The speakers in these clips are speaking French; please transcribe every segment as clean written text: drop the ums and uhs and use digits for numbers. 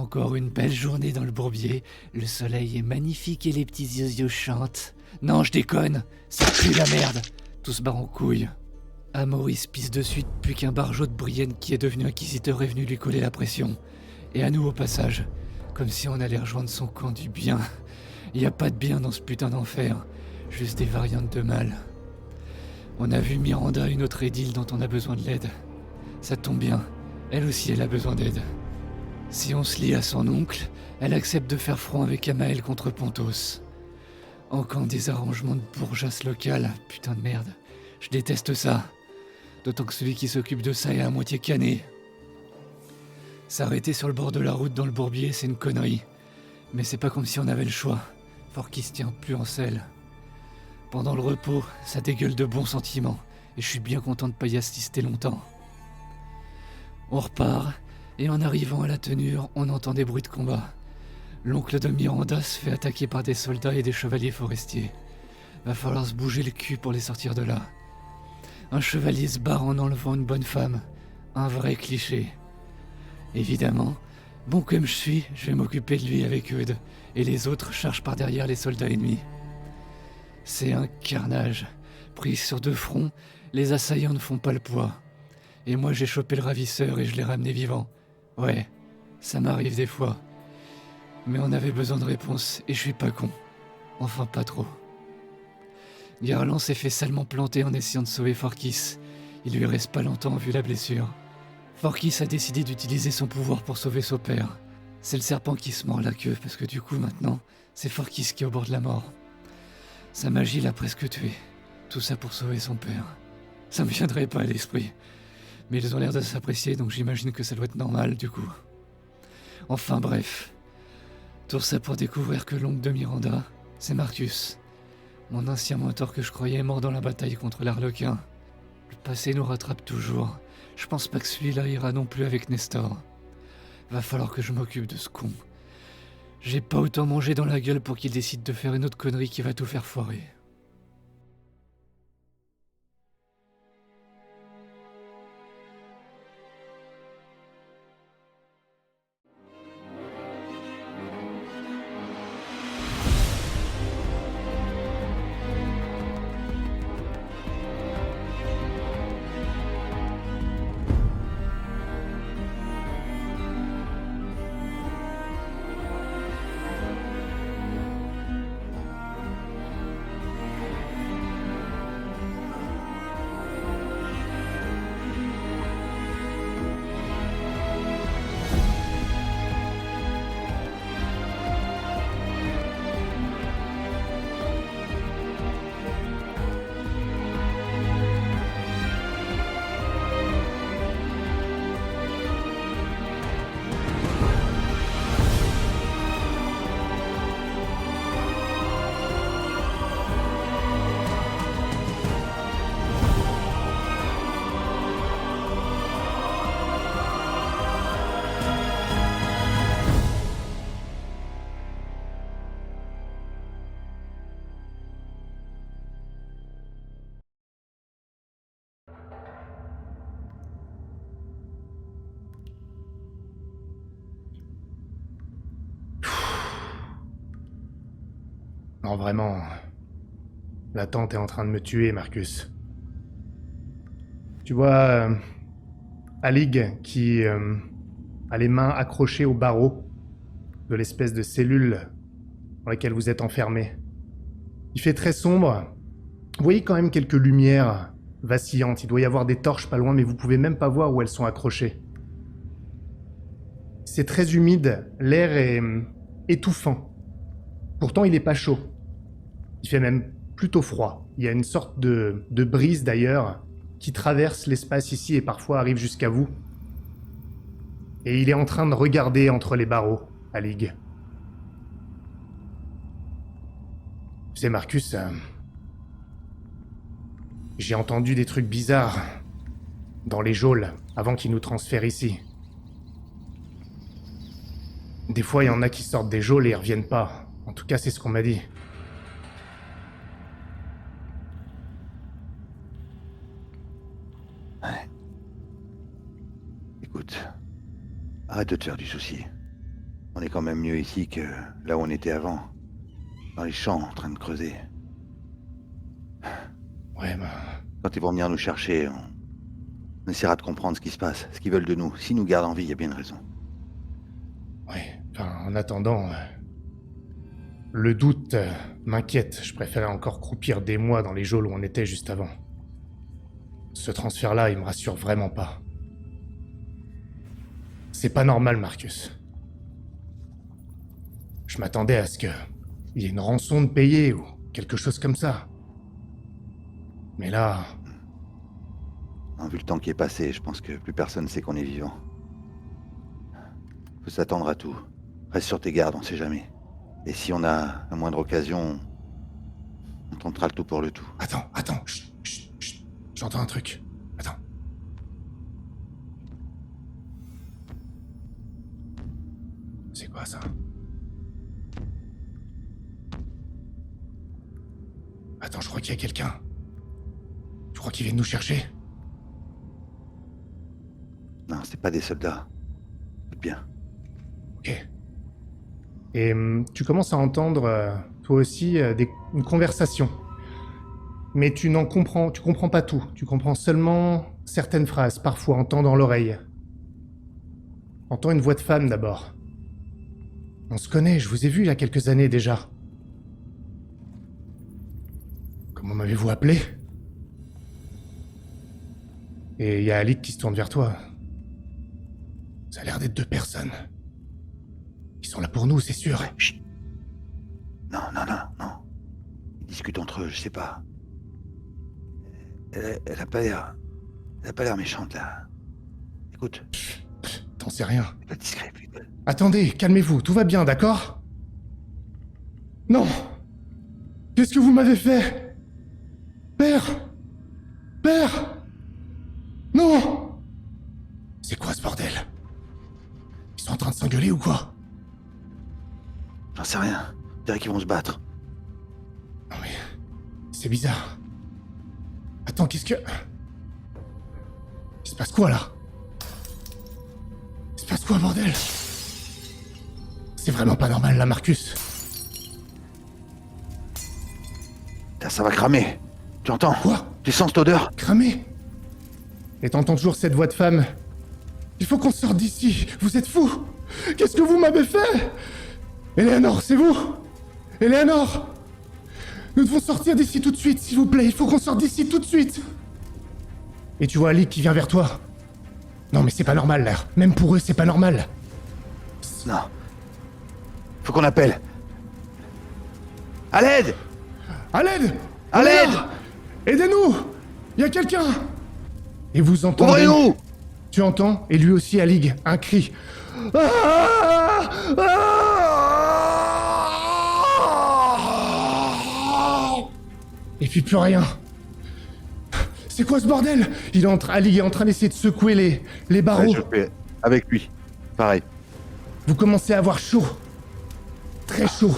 Encore une belle journée dans le bourbier, le soleil est magnifique et les petits yeux chantent. Non, je déconne, ça pue la merde, tout se barre en couille. À Maurice pisse de suite, puis qu'un barjot de Brienne qui est devenu inquisiteur est venu lui coller la pression. Et à nous au passage, comme si on allait rejoindre son camp du bien. Y a pas de bien dans ce putain d'enfer, juste des variantes de mal. On a vu Miranda, une autre édile dont on a besoin de l'aide. Ça tombe bien, elle aussi elle a besoin d'aide. Si on se lie à son oncle, elle accepte de faire front avec Amael contre Pontos. Encore des arrangements de bourgeasse locale, putain de merde. Je déteste ça. D'autant que celui qui s'occupe de ça est à moitié cané. S'arrêter sur le bord de la route dans le bourbier, c'est une connerie. Mais c'est pas comme si on avait le choix. Fort qui se tient plus en selle. Pendant le repos, ça dégueule de bons sentiments. Et je suis bien content de pas y assister longtemps. On repart, et en arrivant à la tenure, on entend des bruits de combat. L'oncle de Miranda se fait attaquer par des soldats et des chevaliers forestiers. Va falloir se bouger le cul pour les sortir de là. Un chevalier se barre en enlevant une bonne femme. Un vrai cliché. Évidemment, bon comme je suis, je vais m'occuper de lui avec Eudes, et les autres chargent par derrière les soldats ennemis. C'est un carnage. Pris sur deux fronts, les assaillants ne font pas le poids. Et moi j'ai chopé le ravisseur et je l'ai ramené vivant. Ouais, ça m'arrive des fois. Mais on avait besoin de réponse, et je suis pas con. Enfin pas trop. Garland s'est fait salement planter en essayant de sauver Forkis. Il lui reste pas longtemps vu la blessure. Forkis a décidé d'utiliser son pouvoir pour sauver son père. C'est le serpent qui se mord la queue, parce que du coup maintenant, c'est Forkis qui est au bord de la mort. Sa magie l'a presque tué. Tout ça pour sauver son père. Ça me viendrait pas à l'esprit. Mais ils ont l'air de s'apprécier, donc j'imagine que ça doit être normal, du coup. Enfin bref. Tout ça pour découvrir que l'oncle de Miranda, c'est Marcus. Mon ancien mentor que je croyais mort dans la bataille contre l'Arlequin. Le passé nous rattrape toujours. Je pense pas que celui-là ira non plus avec Nestor. Va falloir que je m'occupe de ce con. J'ai pas autant mangé dans la gueule pour qu'il décide de faire une autre connerie qui va tout faire foirer. Non, vraiment. L'attente est en train de me tuer, Marcus. Tu vois, Alig qui a les mains accrochées au barreau de l'espèce de cellule dans laquelle vous êtes enfermé. Il fait très sombre. Vous voyez quand même quelques lumières vacillantes. Il doit y avoir des torches pas loin, mais vous pouvez même pas voir où elles sont accrochées. C'est très humide, l'air est étouffant. Pourtant, il est pas chaud. Il fait même plutôt froid. Il y a une sorte de brise d'ailleurs qui traverse l'espace ici et parfois arrive jusqu'à vous. Et il est en train de regarder entre les barreaux, Alig. Tu sais, Marcus, j'ai entendu des trucs bizarres dans les geôles avant qu'ils nous transfèrent ici. Des fois, il y en a qui sortent des geôles et ils reviennent pas. En tout cas, c'est ce qu'on m'a dit. Ouais. Écoute, arrête de te faire du souci. On est quand même mieux ici que là où on était avant. Dans les champs, en train de creuser. Ouais, bah... Quand ils vont venir nous chercher, on essaiera de comprendre ce qui se passe, ce qu'ils veulent de nous. S'ils nous gardent en vie, il y a bien une raison. Ouais, enfin, en attendant... le doute m'inquiète. Je préférais encore croupir des mois dans les geôles où on était juste avant. Ce transfert-là, il me rassure vraiment pas. C'est pas normal, Marcus. Je m'attendais à ce que... il y ait une rançon de payer ou quelque chose comme ça. Mais là... Vu le temps qui est passé, je pense que plus personne sait qu'on est vivant. Faut s'attendre à tout. Reste sur tes gardes, on sait jamais. Et si on a la moindre occasion, on tentera le tout pour le tout. Attends, chut, chut, chut. J'entends un truc. Attends. C'est quoi ça? Attends, je crois qu'il y a quelqu'un. Je crois qu'il vient de nous chercher. Non, c'est pas des soldats. Écoute bien. Ok. Et tu commences à entendre, toi aussi, une conversation. Mais tu comprends pas tout. Tu comprends seulement certaines phrases, parfois, entends dans l'oreille. Entends une voix de femme d'abord. On se connaît, je vous ai vu il y a quelques années déjà. Comment m'avez-vous appelé? Et il y a Alec qui se tourne vers toi. Ça a l'air d'être 2 personnes. Ils sont là pour nous, c'est sûr. Chut. Non. Ils discutent entre eux, je sais pas. Elle a pas l'air... Elle a pas l'air méchante, là. Écoute. T'en sais rien. Pas discret, putain. Attendez, calmez-vous, tout va bien, d'accord? Non! Qu'est-ce que vous m'avez fait? Père! Père! Non! C'est quoi ce bordel? Ils sont en train de s'engueuler ou quoi? J'en sais rien. On dirait qu'ils vont se battre. Non mais... c'est bizarre. Attends, qu'est-ce que... Il se passe quoi, là? Il se passe quoi, bordel? C'est vraiment pas normal, là, Marcus. Putain, ça va cramer. Tu entends? Quoi? Tu sens cette odeur? Cramé? Et t'entends toujours cette voix de femme. Il faut qu'on sorte d'ici. Vous êtes fous? Qu'est-ce que vous m'avez fait? Eleanor, c'est vous? Eleanor! Nous devons sortir d'ici tout de suite, s'il vous plaît. Il faut qu'on sorte d'ici tout de suite. Et tu vois Ali qui vient vers toi. Non mais c'est pas normal, là. Même pour eux, c'est pas normal. Non. Faut qu'on appelle. À l'aide! À l'aide! À l'aide! Aidez-nous! Il y a quelqu'un! Et vous entendez... Ouvrez-nous! Tu entends? Et lui aussi, Alig, un cri. Ah! Ah! Et puis plus rien. C'est quoi ce bordel? Alig est en train d'essayer de secouer les barreaux. Ouais, je fais avec lui. Pareil. Vous commencez à avoir chaud. Très chaud.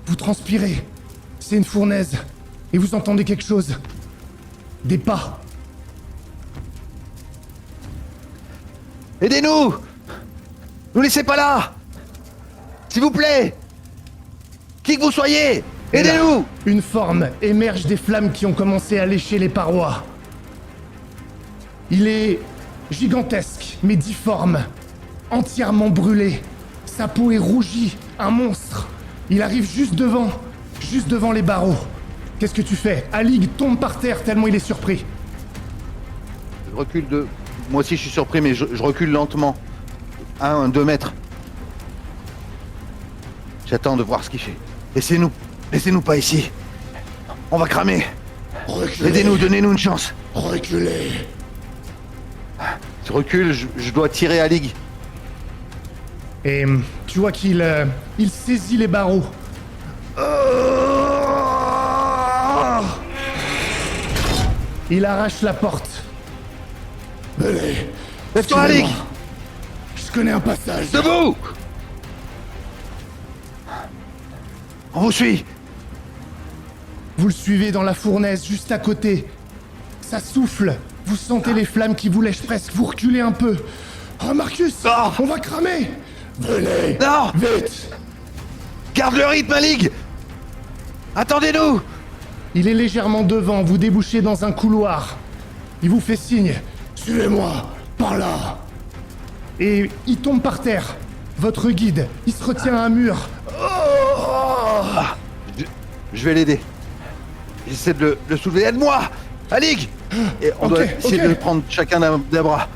Vous transpirez. C'est une fournaise. Et vous entendez quelque chose. Des pas. Aidez-nous! Nous laissez pas là! S'il vous plaît! Qui que vous soyez! Et là, Aidez-nous! une forme émerge des flammes qui ont commencé à lécher les parois. Il est gigantesque, mais difforme, entièrement brûlé. Sa peau est rougie, un monstre. Il arrive juste devant les barreaux. Qu'est-ce que tu fais? Alig tombe par terre tellement il est surpris. Je recule de... Moi aussi je suis surpris, mais je recule lentement. 2 mètres. J'attends de voir ce qu'il fait. Laissez-nous pas ici. On va cramer. Reculez. Aidez-nous, donnez-nous une chance. Reculez. Je recule, je dois tirer à Ligue. Et tu vois qu'il il saisit les barreaux. Il arrache la porte. Venez. Lève-toi à Ligue. Je connais un passage. Debout! On vous suit. Vous le suivez dans la fournaise juste à côté. Ça souffle. Vous sentez les flammes qui vous lèchent presque. Vous reculez un peu. Oh Marcus, Ah. on va cramer. Venez! Non! Vite! Garde le rythme, Alig! Attendez-nous! Il est légèrement devant, vous débouchez dans un couloir. Il vous fait signe. Suivez-moi, par là. Et il tombe par terre. Votre guide, il se retient à un mur. Je vais l'aider. J'essaie de le soulever. Aide-moi! Alig! Et on doit essayer de le prendre chacun d'un bras.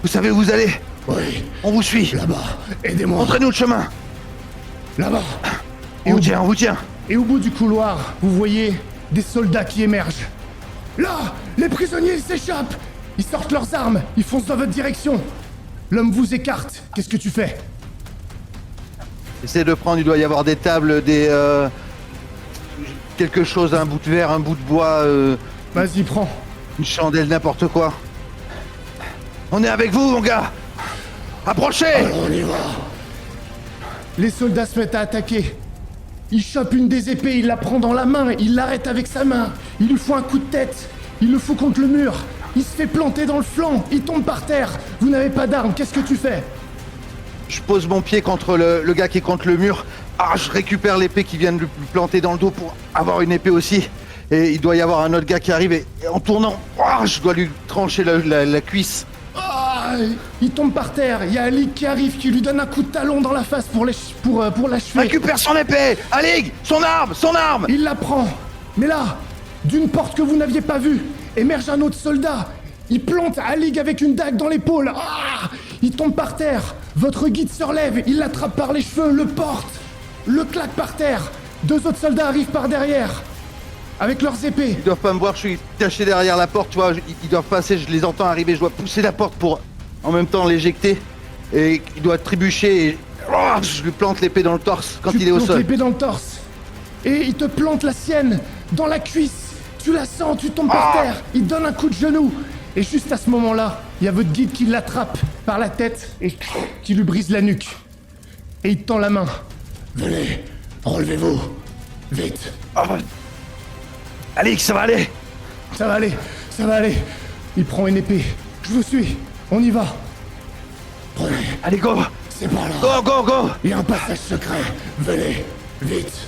Vous savez où vous allez? Oui. On vous suit. Là-bas, aidez-moi. Montrez-nous le chemin. Là-bas. On vous tient. Et au bout du couloir, vous voyez des soldats qui émergent. Là, les prisonniers s'échappent. Ils sortent leurs armes, ils foncent dans votre direction. L'homme vous écarte. Qu'est-ce que tu fais? Essayez de prendre, il doit y avoir des tables, quelque chose, un bout de verre, un bout de bois, Vas-y, prends. une chandelle, n'importe quoi. On est avec vous, mon gars. Approchez! Alors on y va. Les soldats se mettent à attaquer. Il chope une des épées, il la prend dans la main, il l'arrête avec sa main. Il lui faut un coup de tête. Il le fout contre le mur. Il se fait planter dans le flanc. Il tombe par terre. Vous n'avez pas d'arme. Qu'est-ce que tu fais? Je pose mon pied contre le gars qui est contre le mur. Je récupère l'épée qui vient de lui planter dans le dos pour avoir une épée aussi. Et il doit y avoir un autre gars qui arrive et en tournant, je dois lui trancher la cuisse. Il tombe par terre. Il y a Ali qui arrive, qui lui donne un coup de talon dans la face pour l'achever. Récupère son épée! Alig! Son arme! Il la prend. Mais là, d'une porte que vous n'aviez pas vue, émerge un autre soldat. Il plante Alig avec une dague dans l'épaule. Il tombe par terre. Votre guide se relève, il l'attrape par les cheveux, le porte, le claque par terre. Deux autres soldats arrivent par derrière, avec leurs épées. Ils doivent pas me voir, je suis caché derrière la porte, tu vois. Ils doivent passer, je les entends arriver, je dois pousser la porte pour en même temps l'éjecter. Et il doit trébucher et je lui plante l'épée dans le torse quand il est au Tu sol. l'épée dans le torse. Et il te plante la sienne dans la cuisse. Tu la sens, tu tombes par terre. Il donne un coup de genou. Et juste à ce moment-là, il y a votre guide qui l'attrape par la tête et qui lui brise la nuque. Et il te tend la main. Venez, relevez-vous. Vite. Alig, ça va aller! Ça va aller, ça va aller. Il prend une épée. Je vous suis. On y va. Prenez. Allez, go! C'est par là. Go, go, go! Il y a un passage secret. Venez, vite.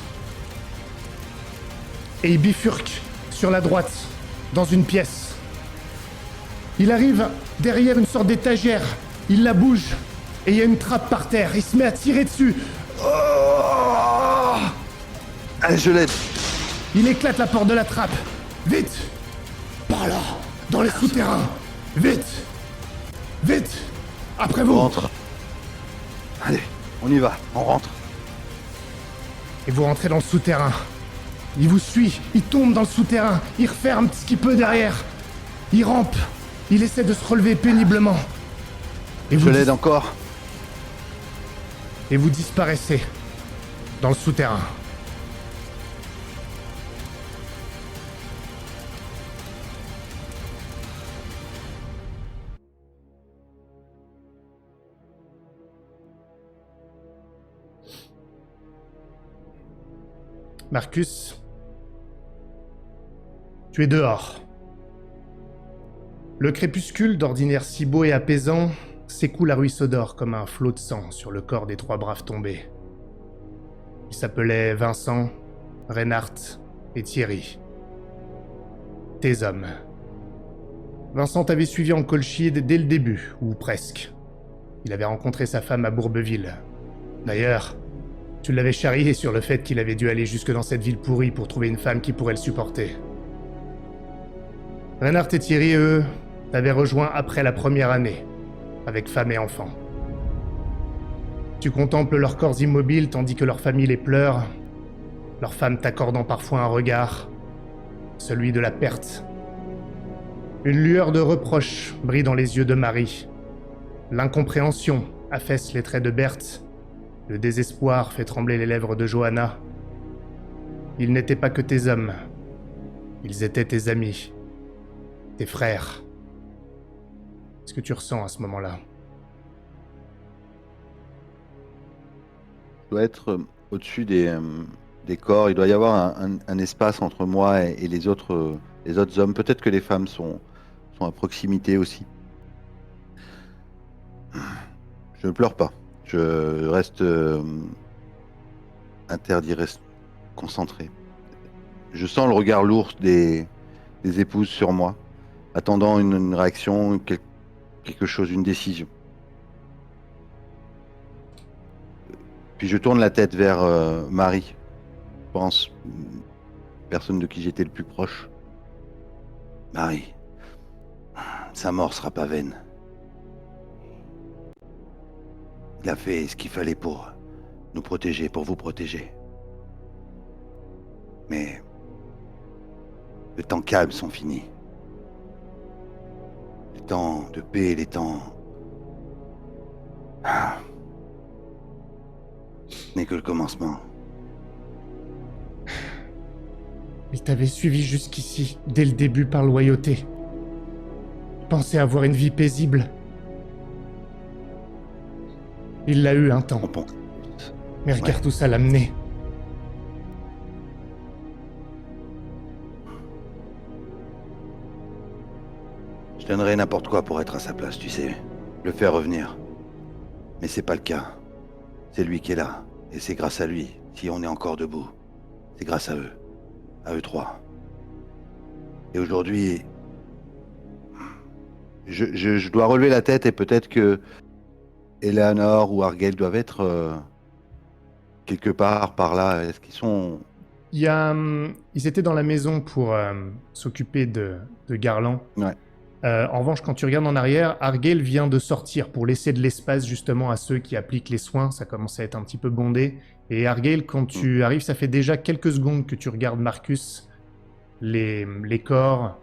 Et il bifurque sur la droite, dans une pièce. Il arrive derrière une sorte d'étagère. Il la bouge. Et il y a une trappe par terre. Il se met à tirer dessus. Allez, je l'aide. Il éclate la porte de la trappe. Vite. Par là, dans les souterrains. Vite. Vite. Après vous. On rentre. Allez, on y va, on rentre. Et vous rentrez dans le souterrain. Il vous suit, il tombe dans le souterrain, il referme ce qu'il peut derrière. Il rampe, il essaie de se relever péniblement. Et Je l'aide encore. Et vous disparaissez dans le souterrain. Marcus, tu es dehors. Le crépuscule, d'ordinaire si beau et apaisant, s'écoule à ruisseau d'or comme un flot de sang sur le corps des trois braves tombés. Ils s'appelaient Vincent, Reinhardt et Thierry. Tes hommes. Vincent t'avait suivi en Colchide dès le début, ou presque. Il avait rencontré sa femme à Bourbeville. D'ailleurs, tu l'avais charrié sur le fait qu'il avait dû aller jusque dans cette ville pourrie pour trouver une femme qui pourrait le supporter. Reinhardt et Thierry, eux, t'avaient rejoint après la première année, avec femme et enfants. Tu contemples leurs corps immobiles tandis que leur famille les pleure, leur femme t'accordant parfois un regard, celui de la perte. Une lueur de reproche brille dans les yeux de Marie. L'incompréhension affaisse les traits de Berthe. Le désespoir fait trembler les lèvres de Johanna. Ils n'étaient pas que tes hommes. Ils étaient tes amis. Tes frères. Qu'est-ce que tu ressens à ce moment-là? Je dois être au-dessus des corps. Il doit y avoir un espace entre moi et les autres hommes. Peut-être que les femmes sont à proximité aussi. Je ne pleure pas. Je reste interdit, reste concentré. Je sens le regard lourd des épouses sur moi, attendant une réaction, quelque chose, une décision. Puis je tourne la tête vers Marie, je pense, personne de qui j'étais le plus proche. Marie, sa mort sera pas vaine. Il a fait ce qu'il fallait pour nous protéger, pour vous protéger. Mais les temps calmes sont finis. Les temps de paix, les temps... Ce n'est que le commencement. Il t'avait suivi jusqu'ici, dès le début par loyauté. Il pensait avoir une vie paisible. Il l'a eu un temps. On pense. Mais regarde où ça l'a mené. Je donnerais n'importe quoi pour être à sa place, tu sais. Le faire revenir. Mais c'est pas le cas. C'est lui qui est là. Et c'est grâce à lui, si on est encore debout. C'est grâce à eux. À eux trois. Et aujourd'hui... Je dois relever la tête et peut-être que Eleanor ou Argel doivent être quelque part par là. Est-ce qu'ils sont... Ils étaient dans la maison pour s'occuper de Garland. Ouais. En revanche, quand tu regardes en arrière, Argel vient de sortir pour laisser de l'espace justement à ceux qui appliquent les soins. Ça commence à être un petit peu bondé. Et Argel, quand tu arrives, ça fait déjà quelques secondes que tu regardes Marcus, les corps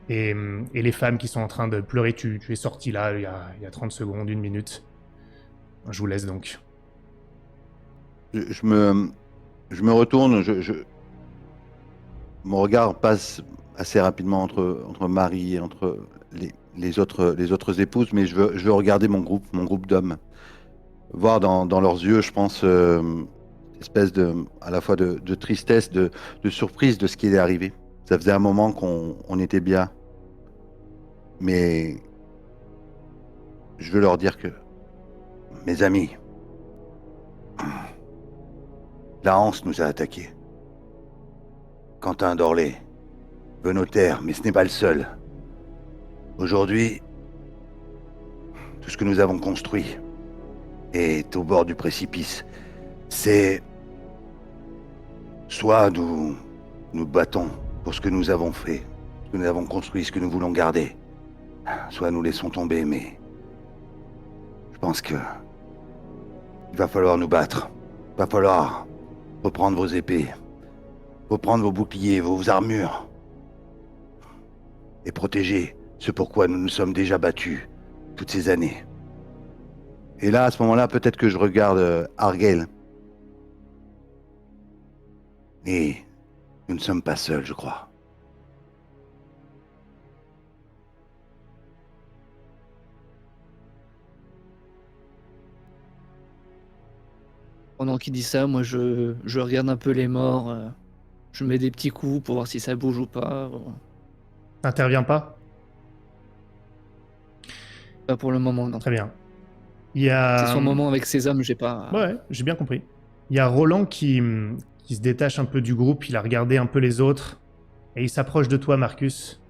et les femmes qui sont en train de pleurer. Tu es sorti là il y a 30 secondes, 1 minute. Je vous laisse donc. Je me retourne, mon regard passe assez rapidement entre Marie et entre les autres épouses, mais je veux regarder mon groupe d'hommes. Voir dans leurs yeux, je pense, espèce à la fois de tristesse, de surprise de ce qui est arrivé. Ça faisait un moment qu'on était bien. Mais je veux leur dire que, mes amis, la Hanse nous a attaqués. Quentin d'Orlé veut nos terres, mais ce n'est pas le seul. Aujourd'hui, tout ce que nous avons construit est au bord du précipice. C'est... Soit nous battons pour ce que nous avons fait, ce que nous avons construit, ce que nous voulons garder. Soit nous laissons tomber, mais... Je pense que... Il va falloir nous battre. Il va falloir reprendre vos épées, reprendre vos boucliers, vos armures, et protéger ce pourquoi nous nous sommes déjà battus toutes ces années. Et là, à ce moment-là, peut-être que je regarde Argel. Et nous ne sommes pas seuls, je crois. Pendant qu'il dit ça, moi je regarde un peu les morts, je mets des petits coups pour voir si ça bouge ou pas. T'interviens pas ? Pas pour le moment, non. Très bien. Il y a... C'est son moment avec ses hommes, j'ai pas... Ouais, j'ai bien compris. Il y a Roland qui se détache un peu du groupe, il a regardé un peu les autres, et il s'approche de toi, Marcus.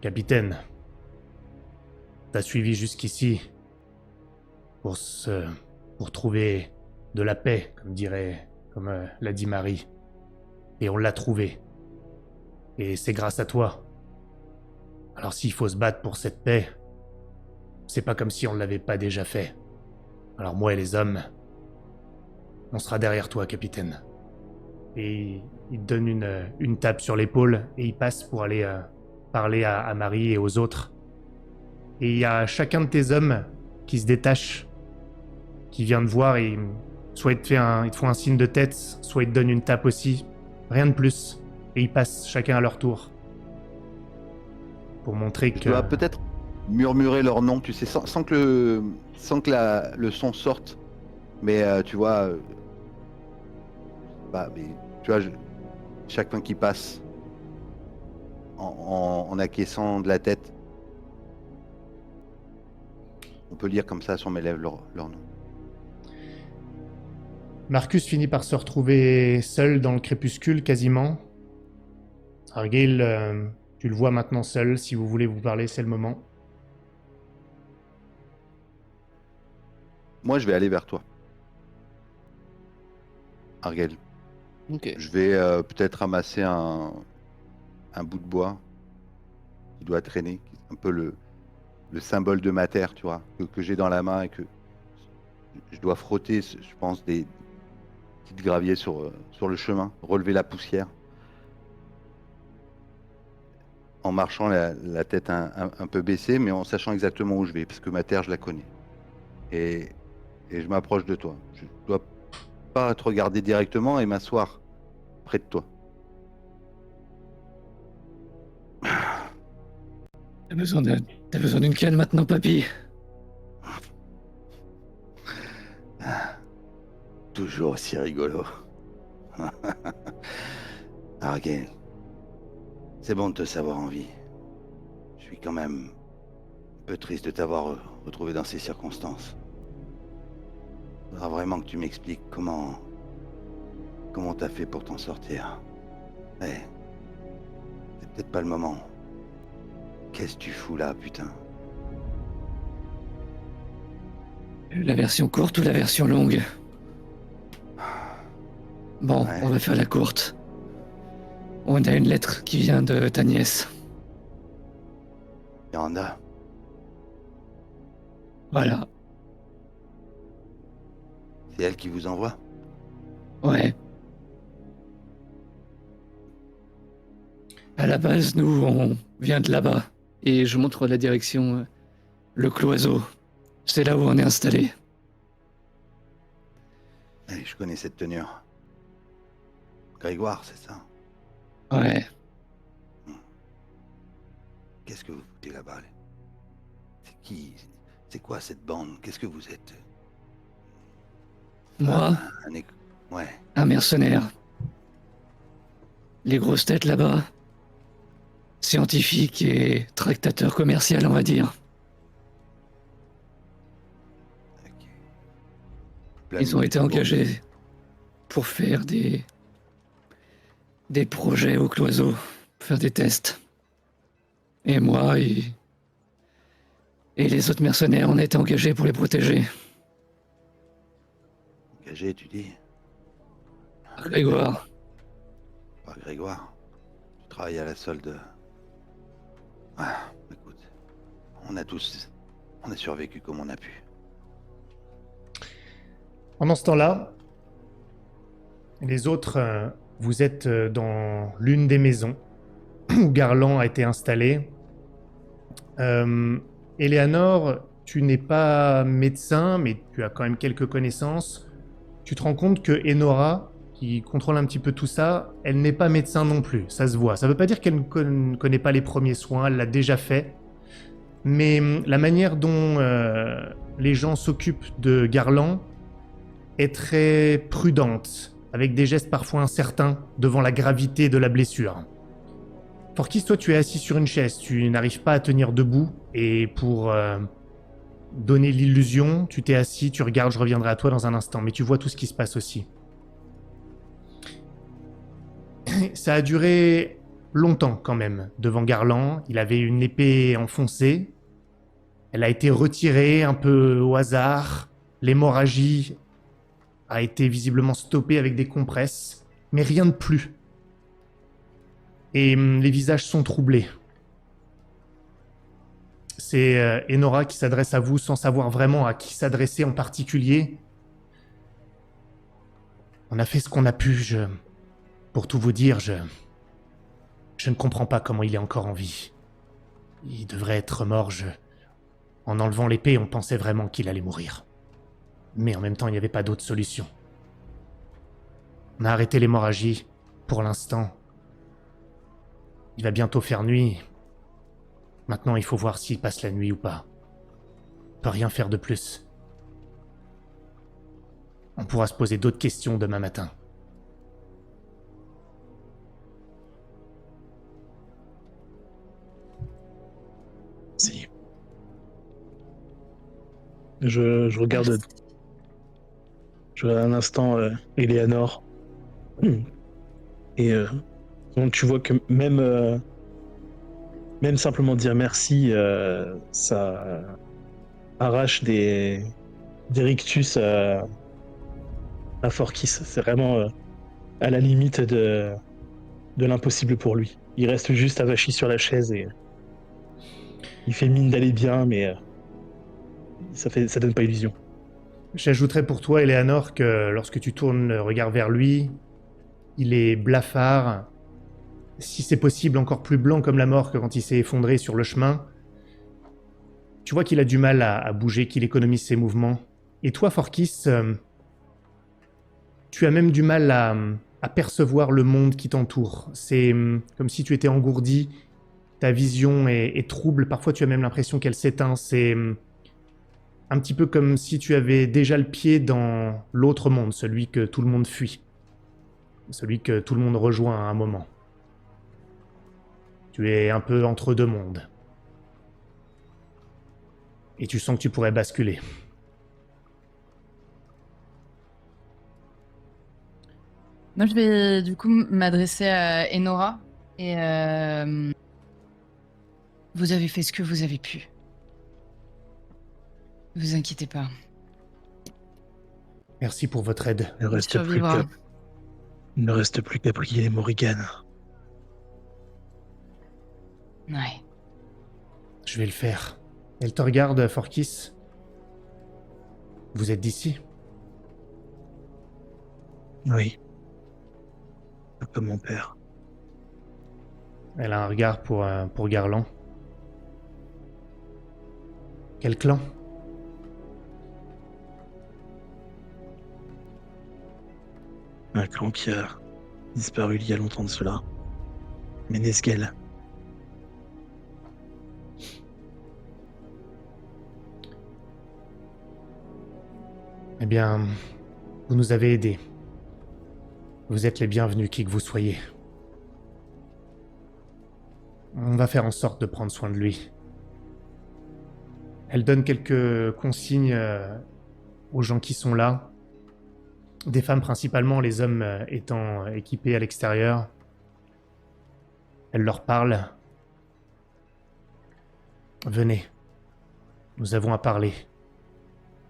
Capitaine, t'as suivi jusqu'ici pour trouver de la paix, comme l'a dit Marie. Et on l'a trouvé. Et c'est grâce à toi. Alors s'il faut se battre pour cette paix, c'est pas comme si on l'avait pas déjà fait. Alors moi et les hommes, on sera derrière toi, capitaine. Et il te donne une tape sur l'épaule et il passe pour aller parler à Marie et aux autres. Et il y a chacun de tes hommes qui se détache, qui vient te voir et soit ils te font un signe de tête, soit ils te donnent une tape aussi. Rien de plus. Et ils passent chacun à leur tour. Pour montrer que... Tu vas peut-être murmurer leur nom, tu sais, sans que le son sorte. Mais tu vois... chacun qui passe en acquiesçant de la tête, On peut lire comme ça sur mes lèvres leur nom. Marcus finit par se retrouver seul dans le crépuscule quasiment. Argyle, tu le vois maintenant seul. Si vous voulez vous parler, c'est le moment. Moi, je vais aller vers toi. Argel, Ok. je vais peut-être ramasser un bout de bois qui doit traîner, qui est un peu le symbole de ma terre, tu vois, que j'ai dans la main et que je dois frotter, je pense, des petits graviers sur le chemin, relever la poussière, en marchant la tête un peu baissée, mais en sachant exactement où je vais, parce que ma terre, je la connais. Et je m'approche de toi. Je dois pas te regarder directement et m'asseoir près de toi. T'as besoin d'une canne maintenant, papy? Toujours aussi rigolo. Argel, c'est bon de te savoir en vie. Je suis quand même un peu triste de t'avoir retrouvé dans ces circonstances. Il faudra vraiment que tu m'expliques comment t'as fait pour t'en sortir. Eh, c'est peut-être pas le moment. Qu'est-ce que tu fous là, putain? La version courte ou la version longue? Bon, Ouais. on va faire la courte. On a une lettre qui vient de ta nièce. Miranda, Voilà. c'est elle qui vous envoie? Ouais. À la base, nous, on vient de là-bas. Et je montre la direction, le cloiseau. C'est là où on est installé. Eh, je connais cette tenure. Grégoire, c'est ça? Ouais. Qu'est-ce que vous foutez là-bas? C'est qui? C'est quoi cette bande? Qu'est-ce que vous êtes? Moi, Ouais. un mercenaire. Les grosses têtes là-bas. Scientifique et tractateur commercial, on va dire. Ok. Ils ont été engagés pour faire des projets au cloiseau, faire des tests. Et moi et les autres mercenaires, on a été engagés pour les protéger. Engagé, tu dis? Grégoire, Pas Grégoire. Tu travailles à la solde. Ah, écoute, on a survécu comme on a pu. Pendant ce temps-là, les autres, vous êtes dans l'une des maisons où Garland a été installé. Eleanor, tu n'es pas médecin, mais tu as quand même quelques connaissances. Tu te rends compte que Enora, qui contrôle un petit peu tout ça, elle n'est pas médecin non plus, ça se voit. Ça ne veut pas dire qu'elle ne connaît pas les premiers soins, elle l'a déjà fait. Mais la manière dont les gens s'occupent de Garland est très prudente, avec des gestes parfois incertains devant la gravité de la blessure. Forkis, toi, tu es assis sur une chaise, tu n'arrives pas à tenir debout, et pour donner l'illusion, tu t'es assis, tu regardes, je reviendrai à toi dans un instant, mais tu vois tout ce qui se passe aussi. Ça a duré longtemps quand même, devant Garland. Il avait une épée enfoncée. Elle a été retirée un peu au hasard. L'hémorragie a été visiblement stoppée avec des compresses, mais rien de plus. Et les visages sont troublés. C'est Enora qui s'adresse à vous sans savoir vraiment à qui s'adresser en particulier. On a fait ce qu'on a pu, Pour tout vous dire, je ne comprends pas comment il est encore en vie. Il devrait être mort, En enlevant l'épée, on pensait vraiment qu'il allait mourir. Mais en même temps, il n'y avait pas d'autre solution. On a arrêté l'hémorragie, pour l'instant. Il va bientôt faire nuit. Maintenant, il faut voir s'il passe la nuit ou pas. On peut rien faire de plus. On pourra se poser d'autres questions demain matin. Si. Je regarde un instant Eleanor. Et donc tu vois que même simplement dire merci, ça arrache des rictus à Forkis. C'est vraiment à la limite de l'impossible pour lui. Il reste juste avachi sur la chaise et il fait mine d'aller bien, mais ça donne pas illusion. J'ajouterais pour toi, Eleanor, que lorsque tu tournes le regard vers lui, il est blafard, si c'est possible encore plus blanc comme la mort que quand il s'est effondré sur le chemin. Tu vois qu'il a du mal à bouger, qu'il économise ses mouvements. Et toi, Forkis, tu as même du mal à percevoir le monde qui t'entoure. C'est comme si tu étais engourdi, ta vision est trouble, parfois tu as même l'impression qu'elle s'éteint. C'est un petit peu comme si tu avais déjà le pied dans l'autre monde, celui que tout le monde fuit. Celui que tout le monde rejoint à un moment. Tu es un peu entre deux mondes. Et tu sens que tu pourrais basculer. Moi, je vais du coup m'adresser à Enora. Et vous avez fait ce que vous avez pu. Ne vous inquiétez pas. Merci pour votre aide. Il ne reste plus qu'à prier les Morrigan. Ouais. Je vais le faire. Elle te regarde, Forkis. Vous êtes d'ici? Oui. Comme mon père. Elle a un regard pour Garland. Quel clan? Un clan qui a disparu il y a longtemps de cela. Ménesguel. Eh bien, vous nous avez aidés. Vous êtes les bienvenus, qui que vous soyez. On va faire en sorte de prendre soin de lui. Elle donne quelques consignes aux gens qui sont là. Des femmes principalement, les hommes étant équipés à l'extérieur. Elle leur parle. Venez. Nous avons à parler.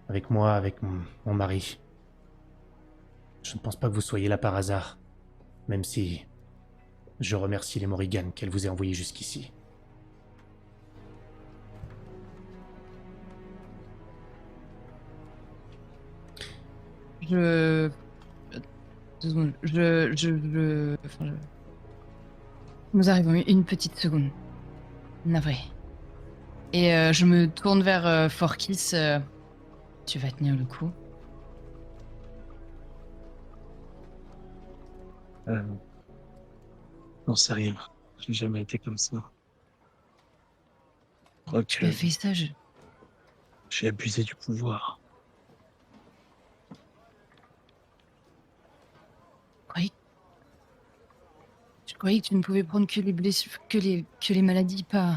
Avec moi, avec mon mari. Je ne pense pas que vous soyez là par hasard. Même si je remercie les Morrigan qu'elle vous ait envoyé jusqu'ici. Deux secondes. Nous arrivons, une petite seconde. Navré. Et je me tourne vers Forkis. Tu vas tenir le coup. J'en sais rien. J'ai jamais été comme ça. Je crois Tu que as fait ça, j'ai abusé du pouvoir. Je croyais que tu ne pouvais prendre que les blessures, que les maladies, pas.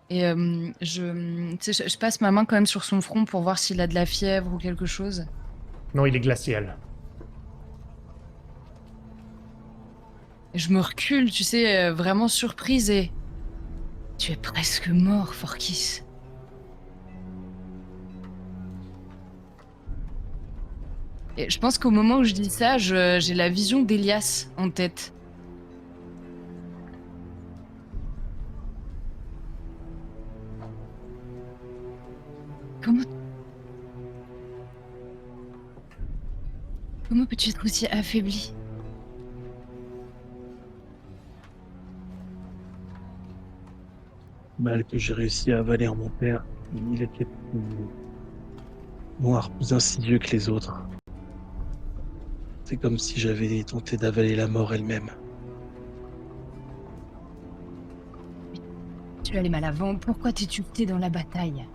Et je passe ma main quand même sur son front pour voir s'il a de la fièvre ou quelque chose. Non, il est glacial. Et je me recule, tu sais, vraiment surprise et... Tu es presque mort, Forkis. Et je pense qu'au moment où je dis ça, j'ai la vision d'Elias en tête. Comment peux-tu être aussi affaibli? Mal que j'ai réussi à avaler en mon père, il était plus noir, plus insidieux que les autres. C'est comme si j'avais tenté d'avaler la mort elle-même. Tu allais mal avant, pourquoi t'es-tu jeté dans la bataille?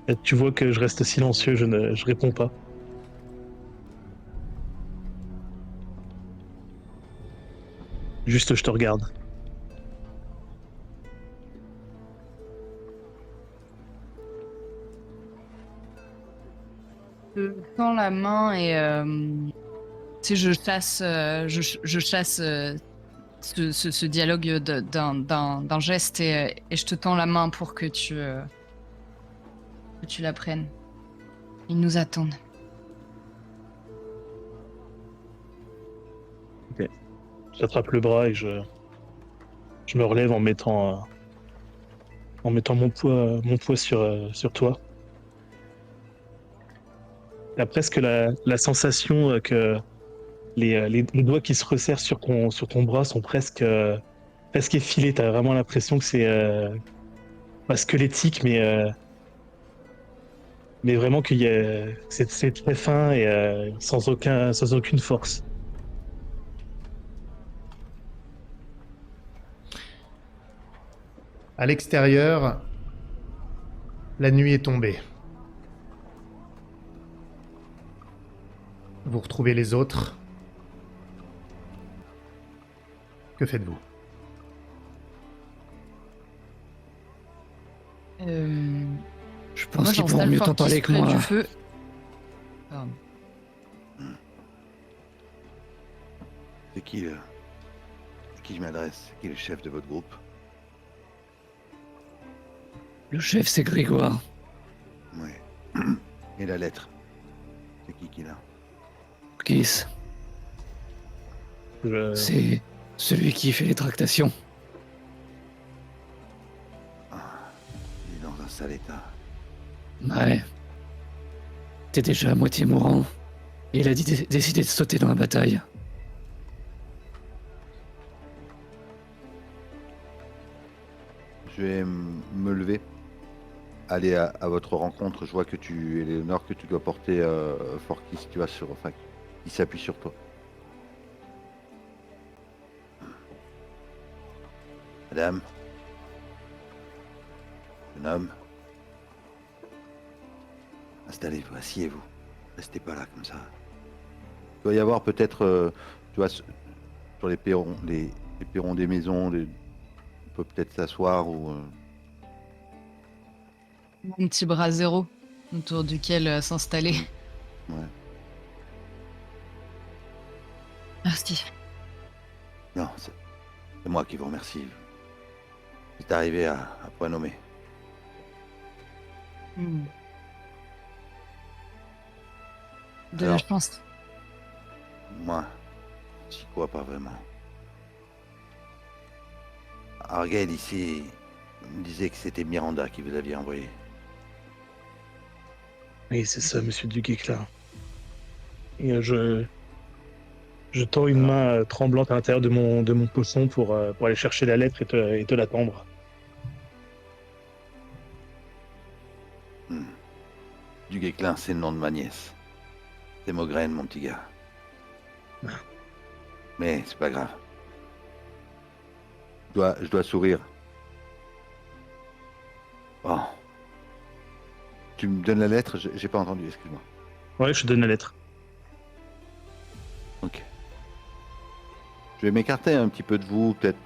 Et tu vois que je reste silencieux, je réponds pas. Juste, je te regarde. Je tends la main et tu sais, je chasse ce dialogue d'un geste et je te tends la main pour que tu la prennes. Ils nous attendent. J'attrape le bras et je me relève en mettant mon poids sur toi. T'as presque la sensation que les doigts qui se resserrent sur ton bras sont presque effilés. T'as vraiment l'impression que c'est pas squelettique, mais vraiment c'est très fin et sans aucune force. À l'extérieur, la nuit est tombée. Vous retrouvez les autres. Que faites-vous? Je pense Moi, qu'ils pourront j'installe mieux t'en Fortis parler que près moi. du feu. Pardon. C'est qui le... à qui je m'adresse? C'est qui le chef de votre groupe? Le chef, c'est Grégoire. Ouais. Et la lettre? C'est qui l'a? Kiss, c'est celui qui fait les tractations. Ah, il est dans un sale état. Ouais. T'es déjà à moitié mourant. Et il a décidé de sauter dans la bataille. Je vais me lever, aller à votre rencontre. Je vois que Éléonore, que tu dois porter Forkis, tu vois, enfin, il s'appuie sur toi. Madame, jeune homme, installez-vous, asseyez-vous. Restez pas là comme ça. Il doit y avoir peut-être, tu vois, sur les perrons, les perrons des maisons, on peut peut-être s'asseoir ou. Un petit bras zéro autour duquel s'installer. Ouais. Merci. Non, c'est moi qui vous remercie. Vous êtes arrivé à point nommé. De Alors, la chance. Moi, j'y crois pas vraiment. Argel ici me disait que c'était Miranda qui vous aviez envoyé. Oui, c'est ça, monsieur Duguay-Clark. Et je tends une main tremblante à l'intérieur de mon poisson pour aller chercher la lettre et te l'attendre. Duguay-Clin, c'est le nom de ma nièce. C'est Maugraine, mon petit gars. Mais c'est pas grave. Je dois sourire. Bon. Tu me donnes la lettre? J'ai pas entendu, excuse-moi. Ouais, je te donne la lettre. Ok. Je vais m'écarter un petit peu de vous, peut-être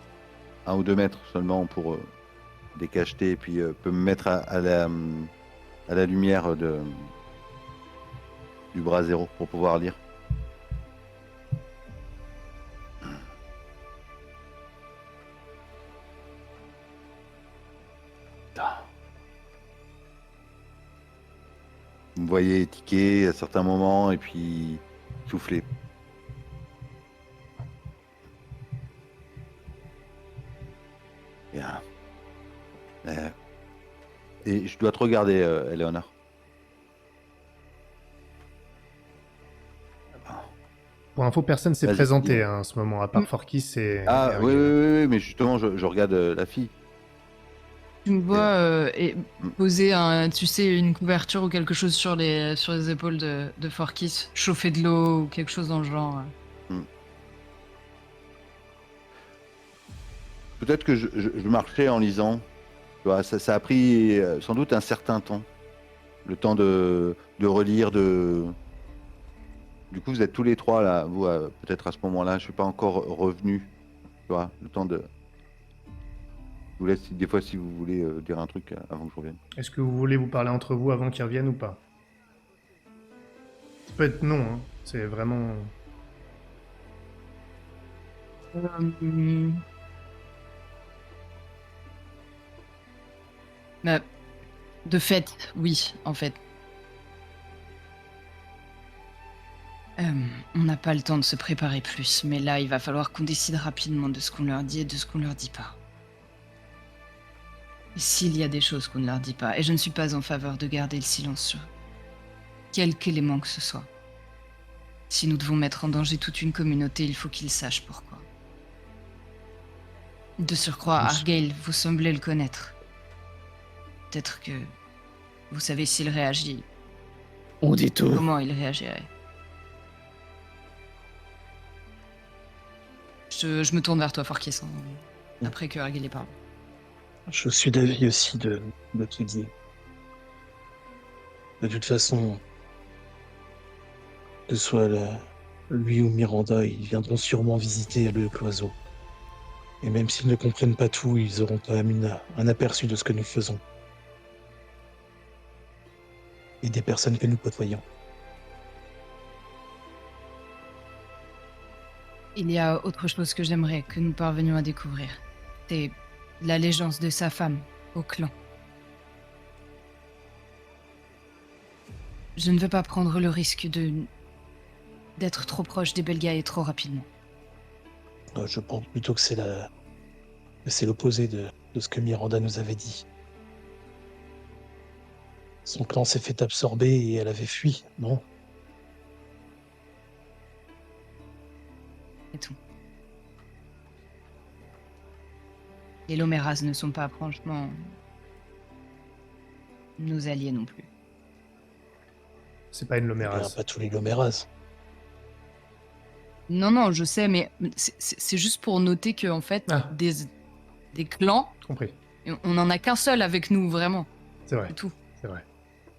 1 ou 2 mètres seulement pour décacheter et puis peut me mettre à la lumière du bras zéro pour pouvoir lire. Vous me voyez tiquer à certains moments et puis souffler. Bien. Et je dois te regarder, Éléonore. Pour info, personne s'est Vas-y, présenté dis-moi. hein, en ce moment, à part Forkis et Ah et oui, Argel. oui, mais justement, je regarde la fille. Tu me vois poser tu sais, une couverture ou quelque chose sur les épaules de Forkis, chauffer de l'eau ou quelque chose dans le genre. Peut-être que je marchais en lisant. Tu vois, ça a pris sans doute un certain temps. Le temps de relire, Du coup, vous êtes tous les trois là. Vous, peut-être à ce moment-là, je suis pas encore revenu vois, le temps de... Je vous laisse des fois si vous voulez dire un truc avant que je revienne. Est-ce que vous voulez vous parler entre vous avant qu'ils reviennent ou pas? Ça peut être non, hein. C'est vraiment... Bah, de fait, oui, en fait. On n'a pas le temps de se préparer plus, mais là, il va falloir qu'on décide rapidement de ce qu'on leur dit et de ce qu'on leur dit pas. Et s'il y a des choses qu'on ne leur dit pas, et je ne suis pas en faveur de garder le silence sur quelque élément que ce soit. Si nous devons mettre en danger toute une communauté, il faut qu'ils sachent pourquoi. De surcroît, Oui. Argyle, vous semblez le connaître. Peut-être que vous savez s'il réagit, On dit tout. comment il réagirait. Je me tourne vers toi, Forkis, après que Argyle ait parlé. Je suis d'avis aussi de tout dire. De toute façon, que ce soit lui ou Miranda, ils viendront sûrement visiter le cloiseau. Et même s'ils ne comprennent pas tout, ils auront quand même un aperçu de ce que nous faisons. Et des personnes que nous côtoyons. Il y a autre chose que j'aimerais que nous parvenions à découvrir. C'est l'allégeance de sa femme au clan. Je ne veux pas prendre le risque d'être trop proche des Belgae trop rapidement. Je pense plutôt que c'est l'opposé de ce que Miranda nous avait dit. Son clan s'est fait absorber et elle avait fui, non? C'est tout. Les Loméras ne sont pas franchement nos alliés non plus. C'est pas une Il Loméras. n'y a pas tous les Loméras. Non, je sais, mais c'est juste pour noter que en fait, Ah. des clans, Compris. on en a qu'un seul avec nous, vraiment. C'est vrai, C'est tout. c'est vrai.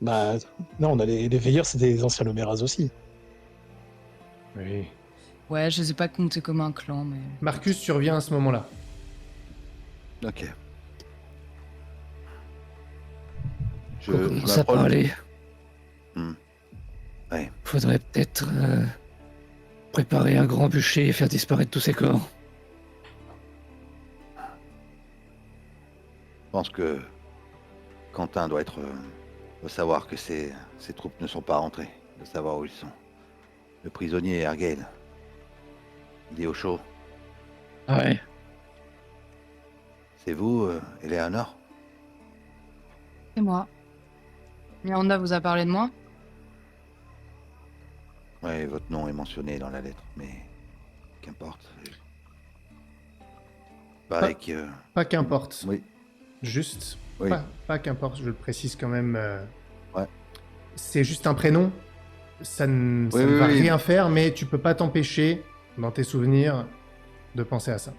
Bah, non, on a les veilleurs, c'est des anciens Loméras aussi. Oui. Ouais, je les ai pas comptés comme un clan, mais... Marcus, tu reviens à ce moment-là. Ok. Je On commence à m'approche. parler. Ouais. Faudrait peut-être préparer un grand bûcher et faire disparaître tous ces corps. Je pense que Quentin doit savoir que ses troupes ne sont pas rentrées, de savoir où ils sont. Le prisonnier Argyle, il est au chaud. Ouais. C'est vous, Eleanor? C'est moi. Miranda vous a parlé de moi? Ouais, votre nom est mentionné dans la lettre, mais qu'importe. Pareil que... Pas qu'importe. Oui, Juste. oui. Pas qu'importe, je le précise quand même. Ouais. C'est juste un prénom. Ça ne Oui, va oui. rien faire, mais tu peux pas t'empêcher, dans tes souvenirs, de penser à ça.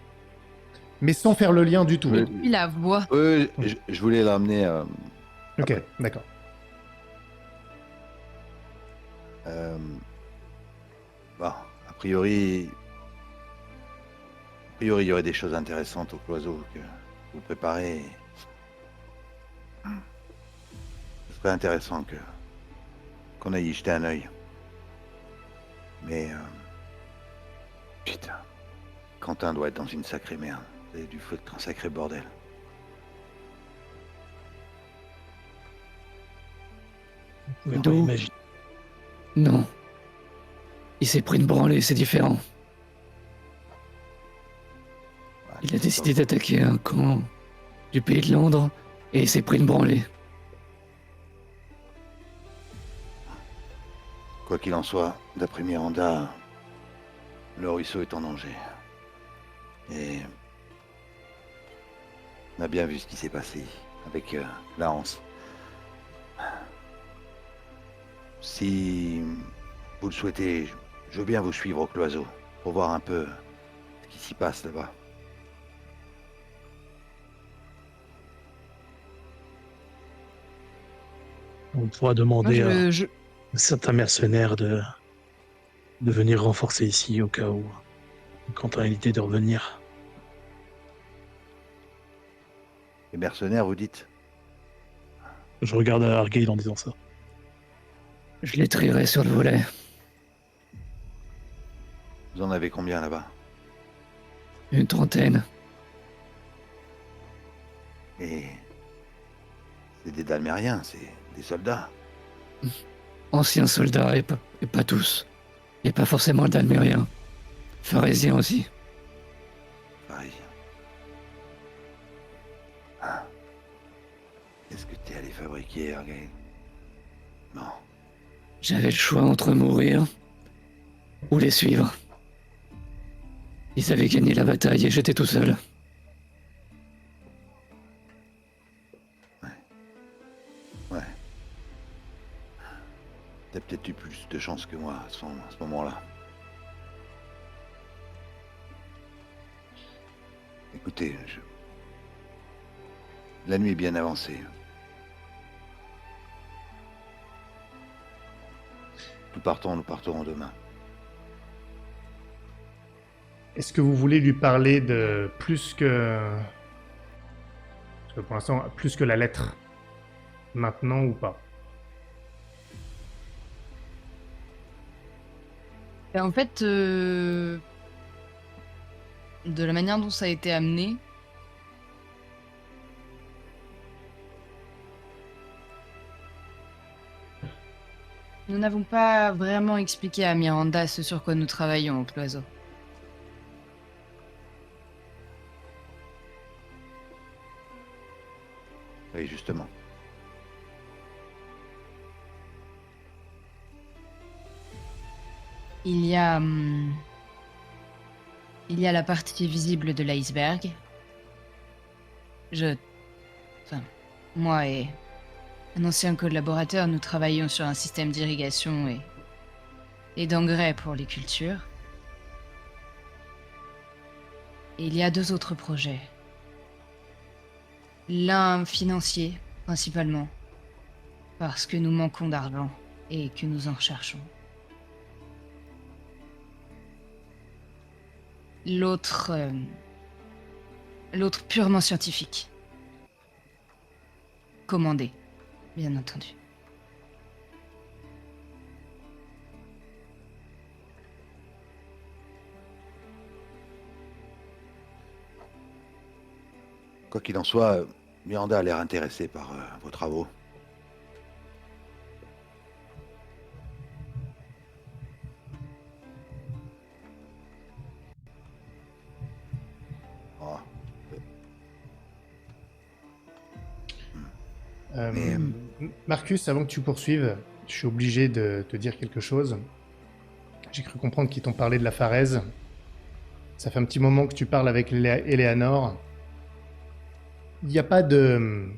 Mais sans faire le lien du tout. Oui. Puis la voix. Oui, je voulais l'amener... Ok, d'accord. Bon, a priori, il y aurait des choses intéressantes au cloiseau que vous préparez. Ce serait intéressant qu'on aille y jeter un œil. Mais putain, Quentin doit être dans une sacrée merde. C'est du foutre un sacré bordel. Vous pouvez D'où pas imaginer. Non. Il s'est pris une branlée, c'est différent. Ouais, Il a c'est décidé pas- d'attaquer un camp du pays de Londres et il s'est pris une branlée. Quoi qu'il en soit, d'après Miranda, le ruisseau est en danger. Et on a bien vu ce qui s'est passé avec la Hanse. Si vous le souhaitez, je veux bien vous suivre au cloiseau pour voir un peu ce qui s'y passe là-bas. On pourra Moi, demander à je... certains mercenaires de venir renforcer ici au cas où Quentin a l'idée de revenir. Les mercenaires, vous dites? Je regarde Argyle en disant ça. Je les trierai sur le volet. Vous en avez combien là-bas? Une trentaine. Et c'est des Dalmériens, c'est des soldats. Anciens soldats et pas tous. Et pas forcément d'Almérien. Pharésiens aussi. Pareil. Ah. Qu'est-ce que t'es allé fabriquer, Argyle? Non. J'avais le choix entre mourir ou les suivre. Ils avaient gagné la bataille et j'étais tout seul. Ouais. T'as peut-être eu plus de chance que moi à ce moment-là. Écoutez, la nuit est bien avancée. Nous partirons demain. Est-ce que vous voulez lui parler de plus que... Parce que pour l'instant, plus que la lettre. Maintenant ou pas? Et en fait, de la manière dont ça a été amené, nous n'avons pas vraiment expliqué à Miranda ce sur quoi nous travaillons au cloison. Oui, justement. Il y a la partie visible de l'iceberg. Moi et un ancien collaborateur, nous travaillons sur un système d'irrigation et d'engrais pour les cultures. Et il y a 2 autres projets. L'un financier, principalement, parce que nous manquons d'argent et que nous en recherchons. L'autre purement scientifique. Commandé, bien entendu. Quoi qu'il en soit, Miranda a l'air intéressée par vos travaux. Oh. Mais- Marcus, avant que tu poursuives, je suis obligé de te dire quelque chose. J'ai cru comprendre qu'ils t'ont parlé de la Pharèse. Ça fait un petit moment que tu parles avec Eleanor. Il n'y a pas de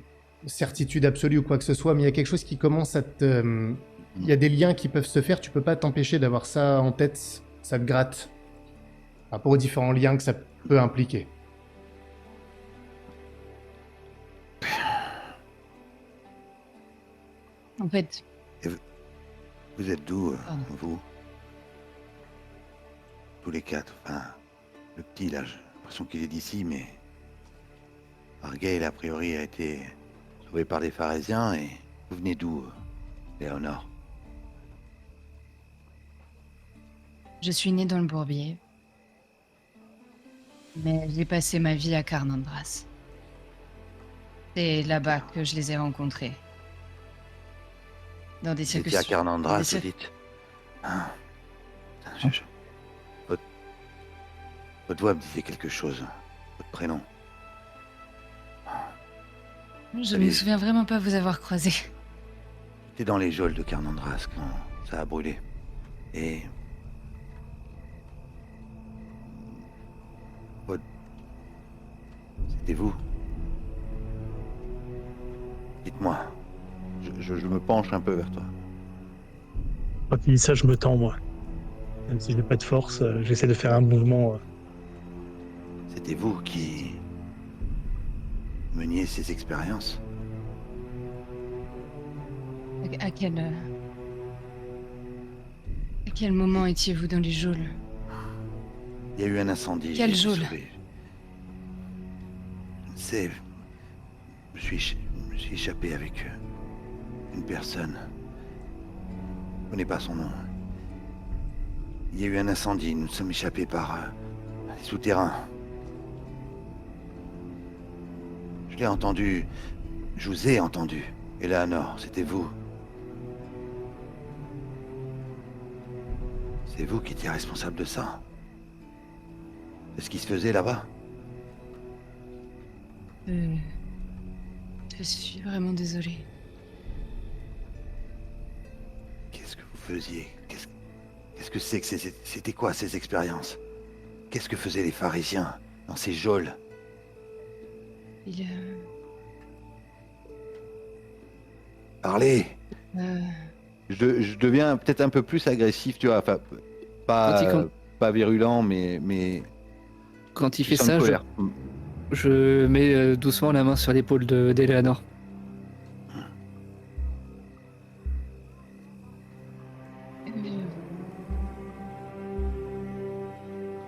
certitude absolue ou quoi que ce soit, mais il y a quelque chose qui commence à te... Il y a des liens qui peuvent se faire, tu peux pas t'empêcher d'avoir ça en tête, ça te gratte. Par rapport aux différents liens que ça peut impliquer. En fait, Vous êtes d'où, Pardon. vous? Tous les 4, enfin... Le petit, là, j'ai l'impression qu'il est d'ici, mais... Argyle, a priori, a été sauvé par des Pharésiens, et... Vous venez d'où, Léonore? je suis née dans le Bourbier. Mais j'ai passé ma vie à Carnandras. C'est là-bas que je les ai rencontrés. Dans des Vous étiez à circonstances. Carnandras, Des vous dites? Ah. Votre voix me disait quelque chose. Votre prénom. Je Allez. me souviens vraiment pas vous avoir croisé. J'étais dans les geôles de Carnandras quand ça a brûlé. Et... C'était vous. Dites-moi. Je me penche un peu vers toi. Quand il dit ça, je me tends, moi. Même si j'ai pas de force, j'essaie de faire un mouvement. C'était vous qui... meniez ces expériences. À quel moment étiez-vous dans les geôles? Il y a eu un incendie. Quel j'ai été geôle? sauvé. C'est... Je me suis échappé avec une personne. Je ne connais pas son nom. Il y a eu un incendie, nous sommes échappés par les souterrains. Je l'ai entendu, je vous ai entendu. Eleanor, c'était vous. C'est vous qui étiez responsable de ça. C'est ce qui se faisait là-bas? Je suis vraiment désolée. Qu'est-ce que vous faisiez? Qu'est-ce que c'est que c'était quoi ces expériences? Qu'est-ce que faisaient les pharisiens dans ces geôles? Il... Parlez! Je deviens peut-être un peu plus agressif, tu vois, enfin, pas virulent, mais Quand il je fait sens ça, une colère. je mets doucement la main sur l'épaule d'Eleanor.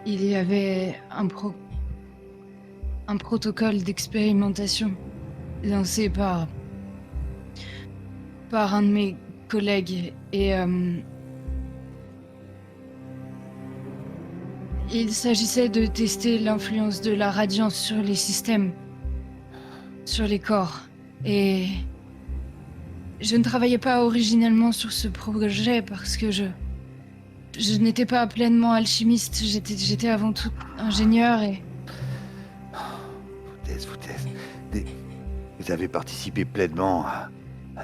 Il y avait un protocole d'expérimentation lancé par un de mes collègues et il s'agissait de tester l'influence de la radiance sur les systèmes, sur les corps. Et je ne travaillais pas originellement sur ce projet parce que je n'étais pas pleinement alchimiste, j'étais avant tout ingénieur et... Foutaise. Vous avez participé pleinement à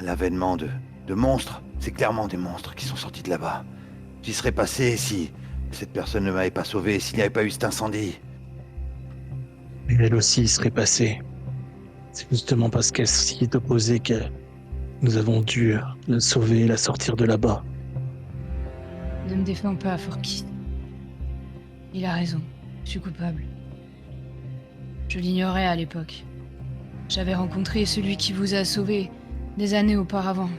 l'avènement de monstres. C'est clairement des monstres qui sont sortis de là-bas. Qu'y serait passé si cette personne ne m'avait pas sauvé, s'il n'y avait pas eu cet incendie? Et elle aussi serait passée. C'est justement parce qu'elle s'y est opposée que nous avons dû la sauver et la sortir de là-bas. Ne me défends pas, Forky. Il a raison, je suis coupable. Je l'ignorais à l'époque. J'avais rencontré celui qui vous a sauvé des années auparavant.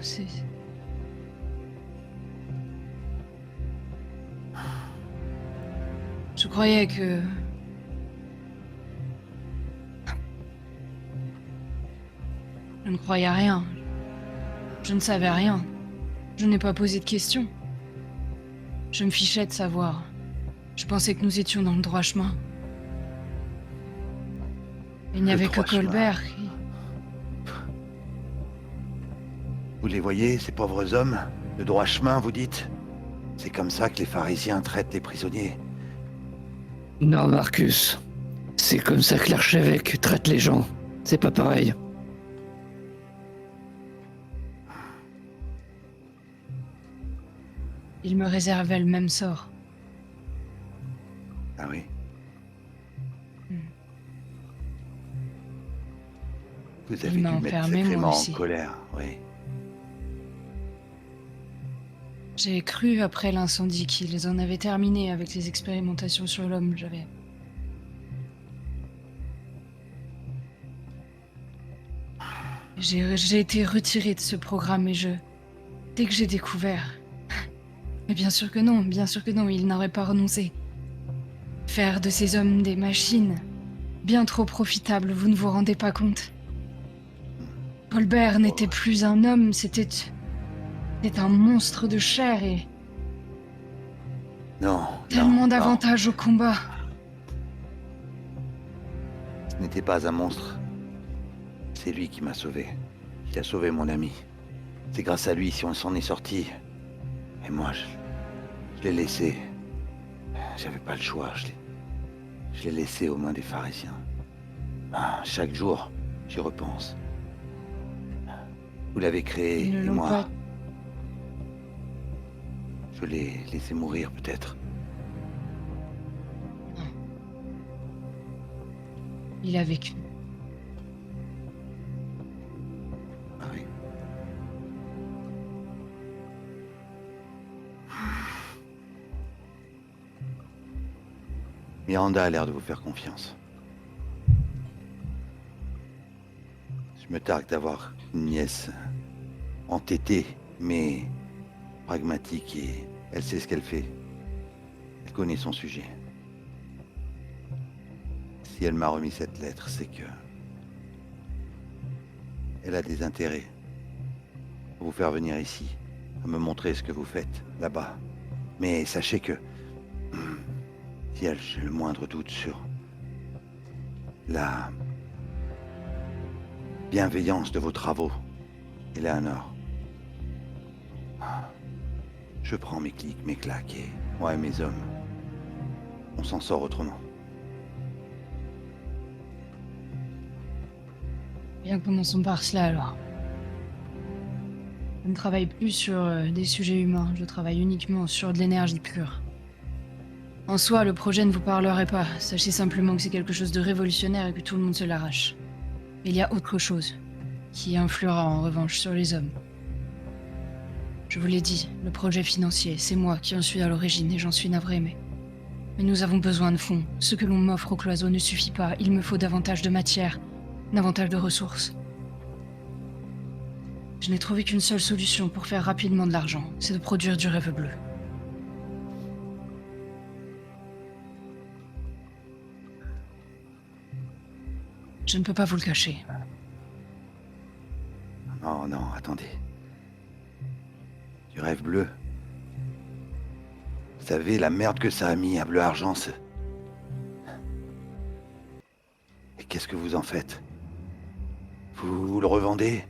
Je croyais que... Je ne croyais à rien. Je ne savais rien. Je n'ai pas posé de questions. Je me fichais de savoir. Je pensais que nous étions dans le droit chemin. Il n'y Le avait que droit chemin. Colbert qui... Vous les voyez, ces pauvres hommes? Le droit chemin, vous dites? C'est comme ça que les pharisiens traitent les prisonniers. Non, Marcus. C'est comme ça que l'archevêque traite les gens. C'est pas pareil. Il me réservait le même sort. Ah oui? Vous avez Il m'a dû mettre enfermé, moi sacrément en aussi. colère, oui. J'ai cru après l'incendie qu'ils en avaient terminé avec les expérimentations sur l'homme. J'ai été retiré de ce programme et dès que j'ai découvert... Mais bien sûr que non, il n'aurait pas renoncé. Faire de ces hommes des machines, bien trop profitables, vous ne vous rendez pas compte. Colbert n'était plus un homme, c'était un monstre de chair et Non, tellement non. d'avantages au combat. Ce n'était pas un monstre. C'est lui qui m'a sauvé. Il a sauvé mon ami. C'est grâce à lui si on s'en est sorti. Et moi, je l'ai laissé. J'avais pas le choix. Je l'ai laissé aux mains des pharisiens. Ah, chaque jour, j'y repense. Vous l'avez créé, Ils ne et l'ont moi, pas... je l'ai laissé mourir peut-être. Il a vécu. Ah oui. Miranda a l'air de vous faire confiance. Je me targue d'avoir une nièce entêtée, mais pragmatique et elle sait ce qu'elle fait. Elle connaît son sujet. Si elle m'a remis cette lettre, c'est que elle a des intérêts. Pour vous faire venir ici, à me montrer ce que vous faites, là-bas. Mais sachez que... si j'ai le moindre doute sur... la... bienveillance de vos travaux, Eleanor. Je prends mes clics, mes claques et moi et mes hommes, on s'en sort autrement. Bien, commençons par cela alors. Je ne travaille plus sur des sujets humains, je travaille uniquement sur de l'énergie pure. En soi, le projet ne vous parlerait pas, sachez simplement que c'est quelque chose de révolutionnaire et que tout le monde se l'arrache. Mais il y a autre chose, qui influera en revanche sur les hommes. Je vous l'ai dit, le projet financier, c'est moi qui en suis à l'origine et j'en suis navré, mais nous avons besoin de fonds. Ce que l'on m'offre au cloisons ne suffit pas, il me faut davantage de matière, davantage de ressources. Je n'ai trouvé qu'une seule solution pour faire rapidement de l'argent, c'est de produire du rêve bleu. Je ne peux pas vous le cacher. Non, non, attendez. Du rêve bleu. Vous savez, la merde que ça a mis à Bleu Argent, Et qu'est-ce que vous en faites? Vous le revendez?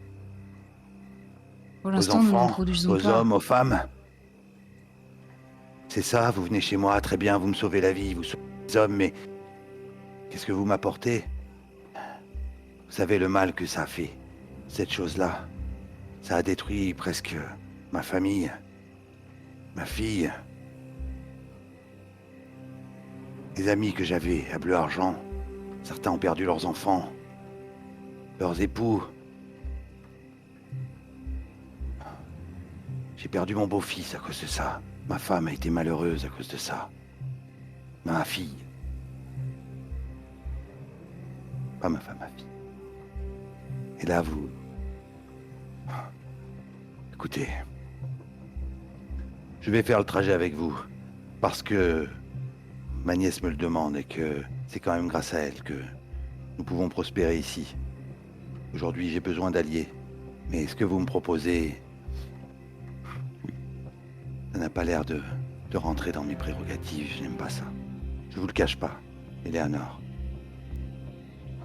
Pour Aux l'instant, nous n'en enfants, produisons aux pas. hommes, aux femmes? C'est ça, vous venez chez moi, très bien, vous me sauvez la vie, vous sauvez les hommes, mais... qu'est-ce que vous m'apportez? Vous savez le mal que ça a fait, cette chose-là. Ça a détruit presque ma famille, ma fille. Les amis que j'avais à Bleu Argent, certains ont perdu leurs enfants, leurs époux. J'ai perdu mon beau-fils à cause de ça. Ma femme a été malheureuse à cause de ça. Ma fille. Pas ma femme, ma fille. Et là, vous... Écoutez, je vais faire le trajet avec vous, parce que ma nièce me le demande et que c'est quand même grâce à elle que nous pouvons prospérer ici. Aujourd'hui, j'ai besoin d'alliés, mais ce que vous me proposez, ça n'a pas l'air de rentrer dans mes prérogatives, je n'aime pas ça. Je vous le cache pas, Eleanor.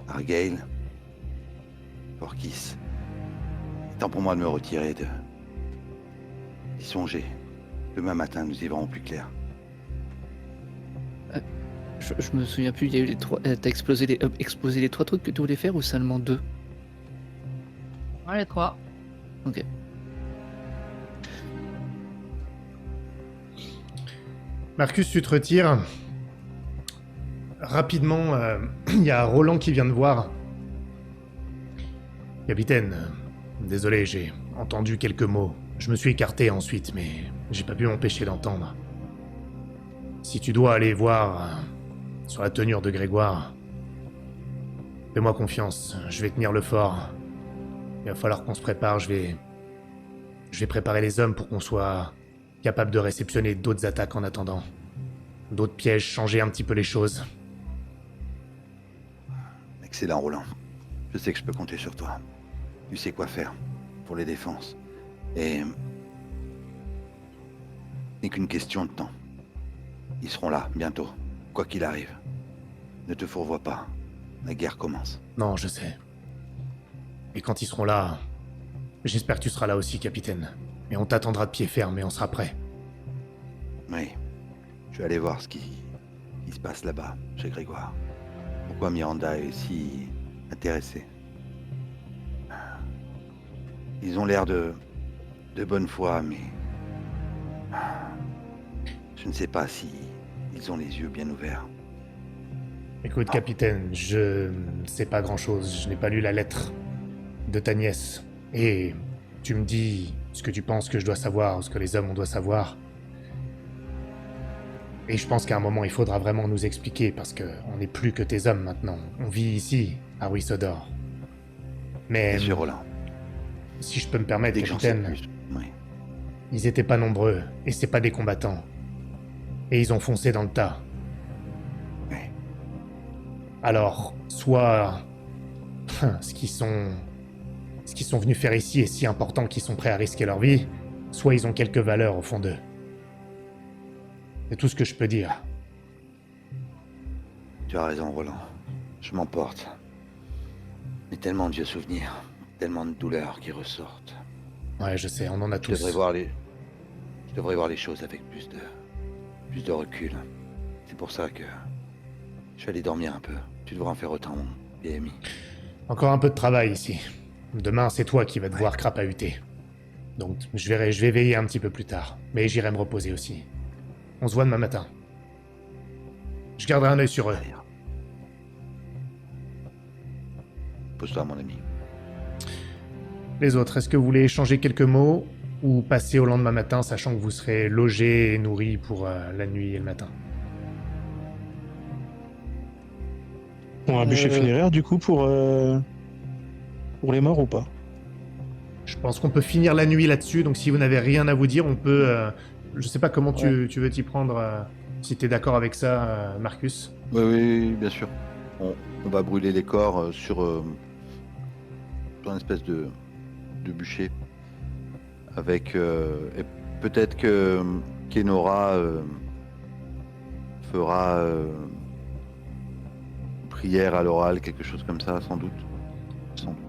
Argyle, Forkis, c'est temps pour moi de me retirer d'y songer. Demain matin, nous y verrons plus clair. Je me souviens plus, il y a eu les trois. T'as explosé les trois trucs que tu voulais faire ou seulement deux? Ouais, les trois. Ok. Marcus, tu te retires. Rapidement, il y a Roland qui vient de voir. Capitaine, désolé, j'ai entendu quelques mots. Je me suis écarté ensuite, mais j'ai pas pu m'empêcher d'entendre. Si tu dois aller voir sur la tenure de Grégoire, fais-moi confiance, je vais tenir le fort. Il va falloir qu'on se prépare, je vais préparer les hommes pour qu'on soit capable de réceptionner d'autres attaques en attendant. D'autres pièges, changer un petit peu les choses. Excellent, Roland. Je sais que je peux compter sur toi. Tu sais quoi faire pour les défenses. Et... n'est qu'une question de temps. Ils seront là, bientôt, quoi qu'il arrive. Ne te fourvoie pas. La guerre commence. Non, je sais. Et quand ils seront là, j'espère que tu seras là aussi, capitaine. Et on t'attendra de pied ferme et on sera prêt. Oui. Je vais aller voir ce qui se passe là-bas, chez Grégoire. Pourquoi Miranda est si intéressée. Ils ont l'air de bonne foi, mais... je ne sais pas si ils ont les yeux bien ouverts. Écoute, capitaine, je ne sais pas grand-chose. Je n'ai pas lu la lettre de ta nièce. Et tu me dis ce que tu penses que je dois savoir, ce que les hommes on doit savoir. Et je pense qu'à un moment, il faudra vraiment nous expliquer, parce qu'on n'est plus que tes hommes maintenant. On vit ici, à Ruissodor. Mais... Bien sûr, Roland. Si je peux me permettre, Dès que j'en sais capitaine, plus. Oui. ils étaient pas nombreux, et c'est pas des combattants. Et ils ont foncé dans le tas. Oui. Alors, soit... ce ce qu'ils sont venus faire ici est si important qu'ils sont prêts à risquer leur vie, soit ils ont quelques valeurs au fond d'eux. C'est tout ce que je peux dire. Tu as raison, Roland. Je m'emporte. Mais tellement de vieux souvenirs, tellement de douleurs qui ressortent. Ouais, je sais, on en a Je tous. devrais voir les choses avec plus de recul. C'est pour ça que je vais aller dormir un peu. Tu devrais en faire autant, mon vieil ami. Encore un peu de travail ici. Demain, c'est toi qui vas devoir crapahuter. Donc, je vais veiller un petit peu plus tard. Mais j'irai me reposer aussi. On se voit demain matin. Je garderai un œil sur eux. Allez. Pose-toi, mon ami. Les autres, est-ce que vous voulez échanger quelques mots ou passer au lendemain matin, sachant que vous serez logés et nourris pour la nuit et le matin? Bon, un bûcher funéraire, du coup, pour les morts ou pas? Je pense qu'on peut finir la nuit là-dessus, donc si vous n'avez rien à vous dire, on peut... je sais pas comment tu veux t'y prendre, si t'es d'accord avec ça, Marcus. Oui, bien sûr. On va brûler les corps sur une espèce de bûcher. Avec... et peut-être que Kenora fera prière à l'oral, quelque chose comme ça, sans doute.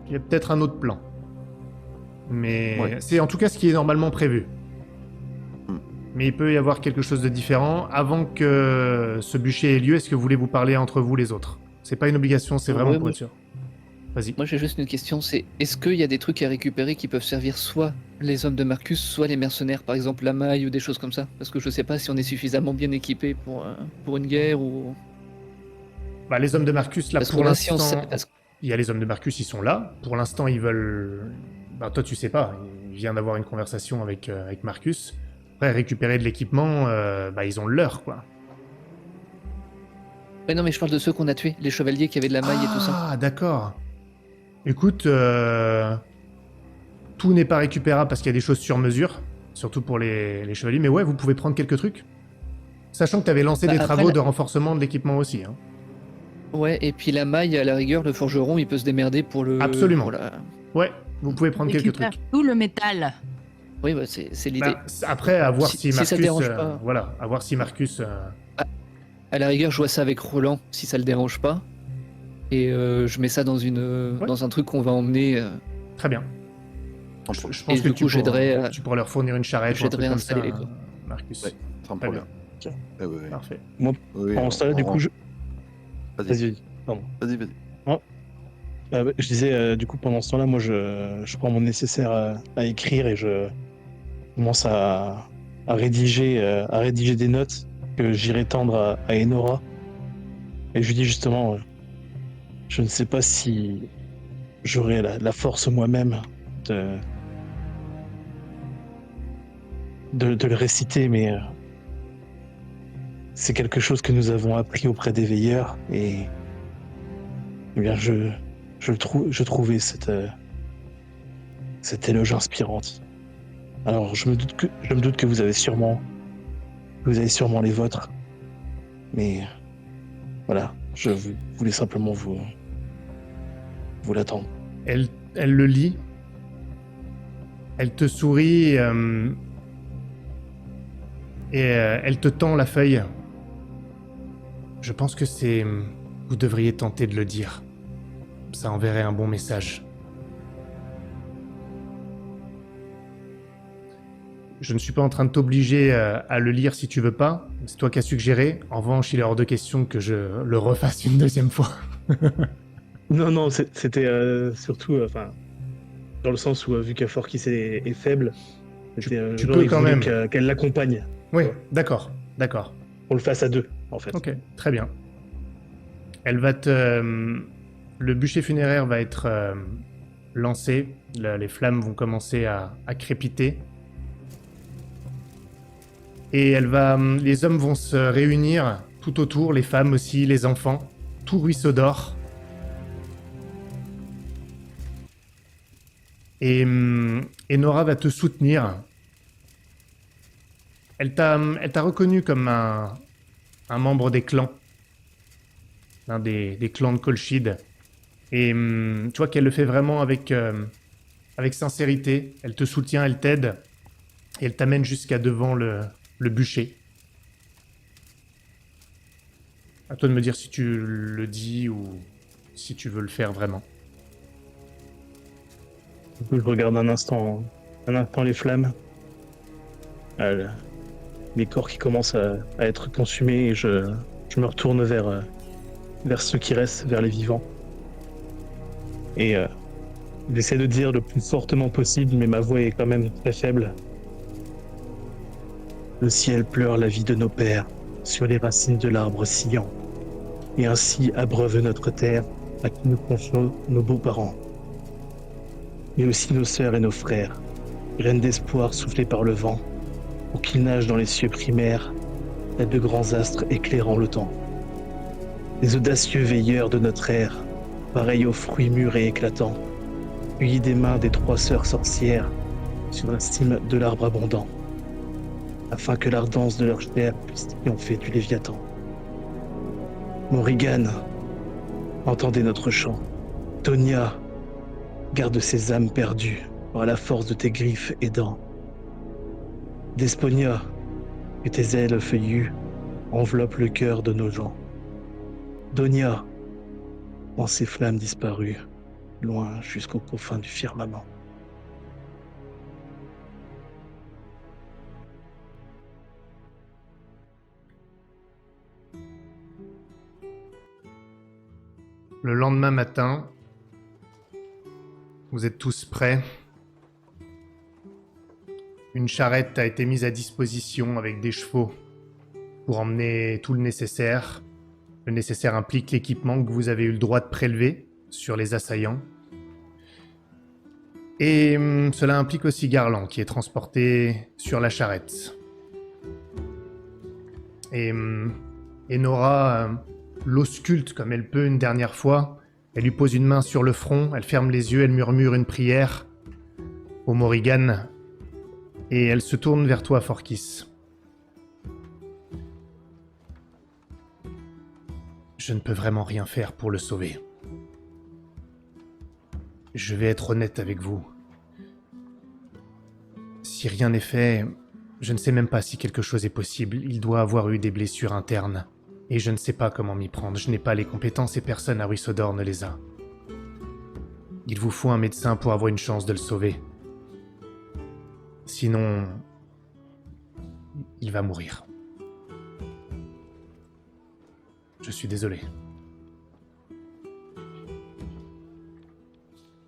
Il y a peut-être un autre plan. Mais Ouais. c'est en tout cas ce qui est normalement prévu. Mais il peut y avoir quelque chose de différent. Avant que ce bûcher ait lieu, est-ce que vous voulez vous parler entre vous les autres? C'est pas une obligation, c'est vraiment Ouais, pour moi- être sûr. Vas-y. Moi j'ai juste une question, c'est est-ce qu'il y a des trucs à récupérer qui peuvent servir soit les hommes de Marcus, soit les mercenaires, par exemple la maille ou des choses comme ça? Parce que je sais pas si on est suffisamment bien équipé pour une guerre ou... Bah, les hommes de Marcus, là, Parce pour que là, si on l'instant... sait... parce que- Il y a les hommes de Marcus, ils sont là. Pour l'instant, ils veulent... Bah, toi, tu sais pas. Il vient d'avoir une conversation avec Marcus. Après, récupérer de l'équipement, bah, ils ont le leur, quoi. Ouais, non, mais je parle de ceux qu'on a tués, les chevaliers qui avaient de la maille et tout ça. Ah, d'accord. Écoute, tout n'est pas récupérable parce qu'il y a des choses sur mesure, surtout pour les chevaliers. Mais ouais, vous pouvez prendre quelques trucs. Sachant que tu avais lancé Bah, des après, travaux la- de renforcement de l'équipement aussi. Hein. Ouais, et puis la maille, à la rigueur, le forgeron, il peut se démerder pour le... Absolument. pour la- Ouais, vous pouvez prendre quelques Récupère trucs. tout le métal. Oui, bah, c'est l'idée. Bah, après, à voir Si- si si ça Marcus... te dérange pas. Voilà, à voir si Marcus... À la rigueur, je vois ça avec Roland, si ça le dérange pas. Et je mets ça dans dans un truc qu'on va emmener. Très bien. Sans Je problème. pense Et que du coup, j'aiderai tu pourrais leur fournir une charrette ou un truc j'aiderai à comme ça, installer les corps. Marcus. Ouais. Sans Très problème. bien. Ouais. Parfait. Oui, En ça, du coup, Vas-y, Vas-y, pardon. vas-y. Je disais, du coup, pendant ce temps-là, moi, je prends mon nécessaire à écrire et je commence à rédiger des notes que j'irai tendre à Enora. Et je lui dis justement, je ne sais pas si j'aurai la force moi-même de le réciter, mais c'est quelque chose que nous avons appris auprès des veilleurs et eh bien je trouvais cette éloge inspirante. Alors je me doute que vous avez sûrement les vôtres, mais voilà, je voulais simplement vous l'attendre. Elle le lit. Elle te sourit et elle te tend la feuille. Je pense que c'est... Vous devriez tenter de le dire. Ça enverrait un bon message. Je ne suis pas en train de t'obliger à le lire si tu veux pas. C'est toi qui as suggéré. En revanche, il est hors de question que je le refasse une deuxième fois. Non, c'était surtout, dans le sens où vu qu'Aforkis est faible, c'était tu genre, peux il quand voulait même. qu'elle l'accompagne. Oui, d'accord. On le fasse à deux, en fait. Ok, très bien. Elle va le bûcher funéraire va être lancé. Les flammes vont commencer à crépiter. Et les hommes vont se réunir tout autour, les femmes aussi, les enfants. Tout ruisseau d'or. Et Nora va te soutenir. Elle t'a reconnu comme un membre des clans. L'un des clans de Colchide. Et tu vois qu'elle le fait vraiment avec avec sincérité. Elle te soutient, elle t'aide, et elle t'amène jusqu'à devant le bûcher. À toi de me dire si tu le dis ou si tu veux le faire vraiment. Du coup, je regarde un instant les flammes. Euh, les corps qui commencent à être consumés et je me retourne vers ceux qui restent, vers les vivants. Et j'essaie de dire le plus fortement possible, mais ma voix est quand même très faible. Le ciel pleure la vie de nos pères sur les racines de l'arbre sciant, et ainsi abreuve notre terre à qui nous confions nos beaux-parents. Mais aussi nos sœurs et nos frères, graines d'espoir soufflées par le vent, pour qu'ils nagent dans les cieux primaires, tels de grands astres éclairant le temps. Les audacieux veilleurs de notre ère, pareils aux fruits mûrs et éclatants, cueillis des mains des 3 sœurs sorcières sur la cime de l'arbre abondant, afin que l'ardence de leur chair puisse triompher du Léviathan. Morrigan, entendez notre chant. Tonia, garde ces âmes perdues par la force de tes griffes et dents. Desponia, que tes ailes feuillues enveloppent le cœur de nos gens. Donia, en ces flammes disparues, loin jusqu'aux confins du firmament. Le lendemain matin, vous êtes tous prêts. Une charrette a été mise à disposition avec des chevaux pour emmener tout le nécessaire. Le nécessaire implique l'équipement que vous avez eu le droit de prélever sur les assaillants. Et cela implique aussi Garland qui est transporté sur la charrette. Et Nora l'ausculte comme elle peut une dernière fois. Elle lui pose une main sur le front, elle ferme les yeux, elle murmure une prière au Morrigan. Et elle se tourne vers toi, Forkis. Je ne peux vraiment rien faire pour le sauver. Je vais être honnête avec vous. Si rien n'est fait, je ne sais même pas si quelque chose est possible. Il doit avoir eu des blessures internes. Et je ne sais pas comment m'y prendre. Je n'ai pas les compétences et personne à Ruissodor ne les a. Il vous faut un médecin pour avoir une chance de le sauver. Sinon, il va mourir. Je suis désolé.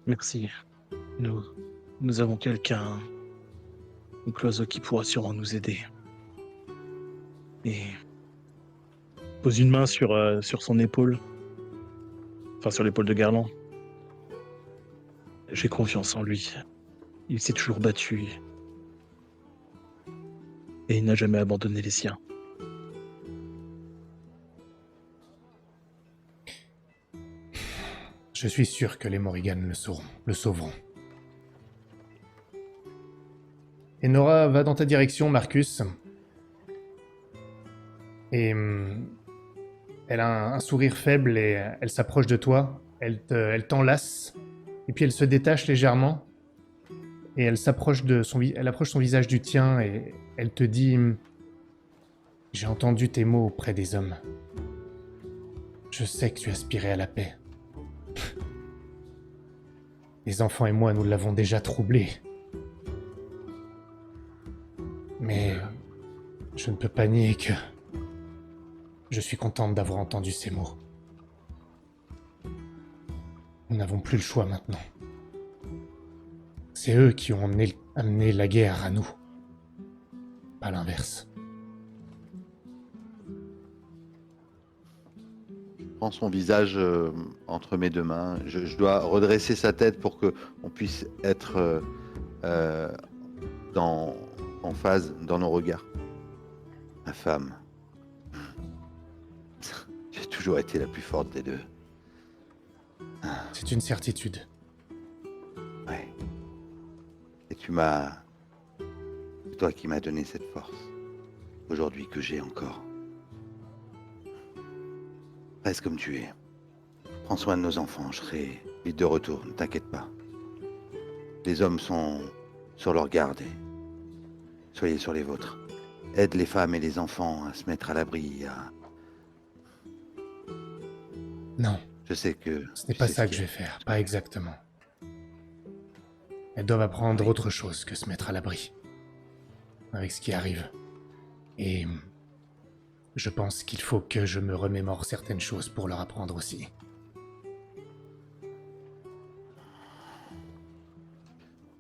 Merci. Nous avons quelqu'un, un closeau qui pourra sûrement nous aider. Et pose une main sur son épaule, enfin sur l'épaule de Garland. J'ai confiance en lui. Il s'est toujours battu. Et il n'a jamais abandonné les siens. Je suis sûr que les Morrigan le sauveront. Et Nora va dans ta direction, Marcus. Et elle a un sourire faible et elle s'approche de toi. Elle t'enlace. Et puis elle se détache légèrement. Et elle approche son visage du tien et elle te dit « J'ai entendu tes mots auprès des hommes. Je sais que tu aspirais à la paix. Les enfants et moi, nous l'avons déjà troublé. Mais je ne peux pas nier que je suis contente d'avoir entendu ces mots. Nous n'avons plus le choix maintenant. C'est eux qui ont amené la guerre à nous, pas l'inverse. » Je prends son visage entre mes deux mains. Je dois redresser sa tête pour qu'on puisse être en phase dans nos regards. Ma femme, j'ai toujours été la plus forte des deux. C'est une certitude. Ouais. Et c'est toi qui m'as donné cette force. Aujourd'hui que j'ai encore. Reste comme tu es. Prends soin de nos enfants, je serai vite de retour, ne t'inquiète pas. Les hommes sont sur leur garde et soyez sur les vôtres. Aide les femmes et les enfants à se mettre à l'abri. Non, Je sais que... ce n'est pas ça que je vais faire, pas exactement. Elles doivent apprendre autre chose que se mettre à l'abri. Avec ce qui arrive. Et je pense qu'il faut que je me remémore certaines choses pour leur apprendre aussi.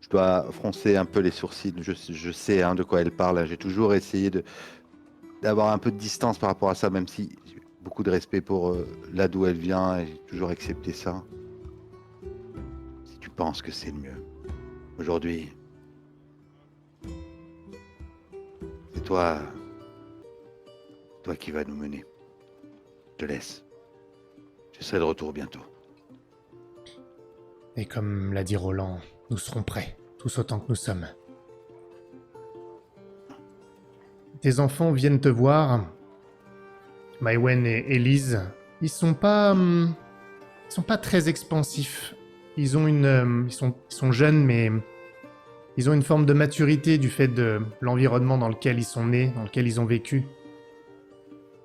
Je dois froncer un peu les sourcils. Je sais de quoi elle parle. J'ai toujours essayé d'avoir un peu de distance par rapport à ça, même si j'ai beaucoup de respect pour là d'où elle vient et j'ai toujours accepté ça. Si tu penses que c'est le mieux. Aujourd'hui, c'est toi qui vas nous mener. Je te laisse. Je serai de retour bientôt. Et comme l'a dit Roland, nous serons prêts, tous autant que nous sommes. Tes enfants viennent te voir. Maïwen et Elise, ils sont pas très expansifs. Ils sont jeunes, mais ils ont une forme de maturité du fait de l'environnement dans lequel ils sont nés, dans lequel ils ont vécu.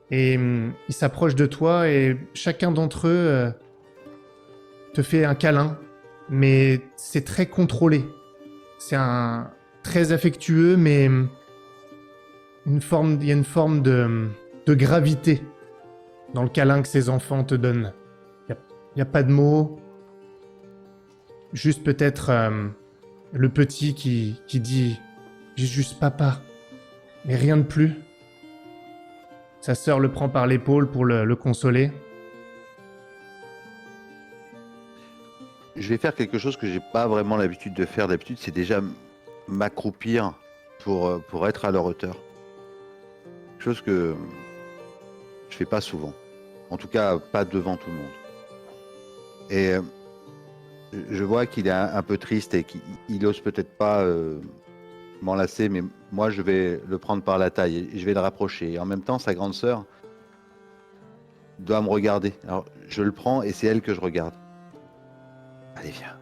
Et ils s'approchent de toi et chacun d'entre eux te fait un câlin, mais c'est très contrôlé. C'est très affectueux, mais il y a une forme de gravité dans le câlin que ces enfants te donnent. Il n'y a pas de mots. Juste peut-être le petit qui dit « J'ai juste papa », mais rien de plus. Sa sœur le prend par l'épaule pour le consoler. Je vais faire quelque chose que j'ai pas vraiment l'habitude de faire. D'habitude, c'est déjà m'accroupir pour être à leur hauteur. Chose que je fais pas souvent. En tout cas, pas devant tout le monde. Et je vois qu'il est un peu triste et qu'il ose peut-être pas m'enlacer, mais moi, je vais le prendre par la taille et je vais le rapprocher. Et en même temps, sa grande sœur doit me regarder. Alors, je le prends et c'est elle que je regarde. Allez, viens.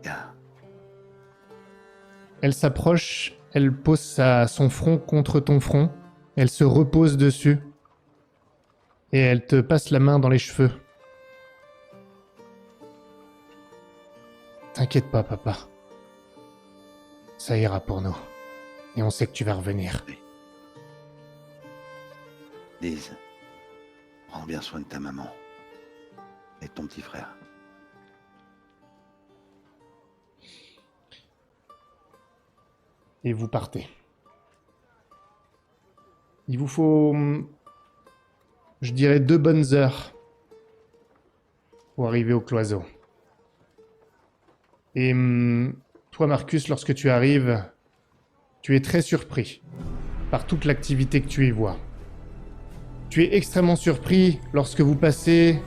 Viens. Elle s'approche, elle pose son front contre ton front, elle se repose dessus et elle te passe la main dans les cheveux. T'inquiète pas, papa. Ça ira pour nous. Et on sait que tu vas revenir. Lise, prends bien soin de ta maman et de ton petit frère. Et vous partez. Il vous faut, je dirais, 2 bonnes heures pour arriver au cloison. Et toi, Marcus, lorsque tu arrives, tu es très surpris par toute l'activité que tu y vois. Tu es extrêmement surpris lorsque vous passez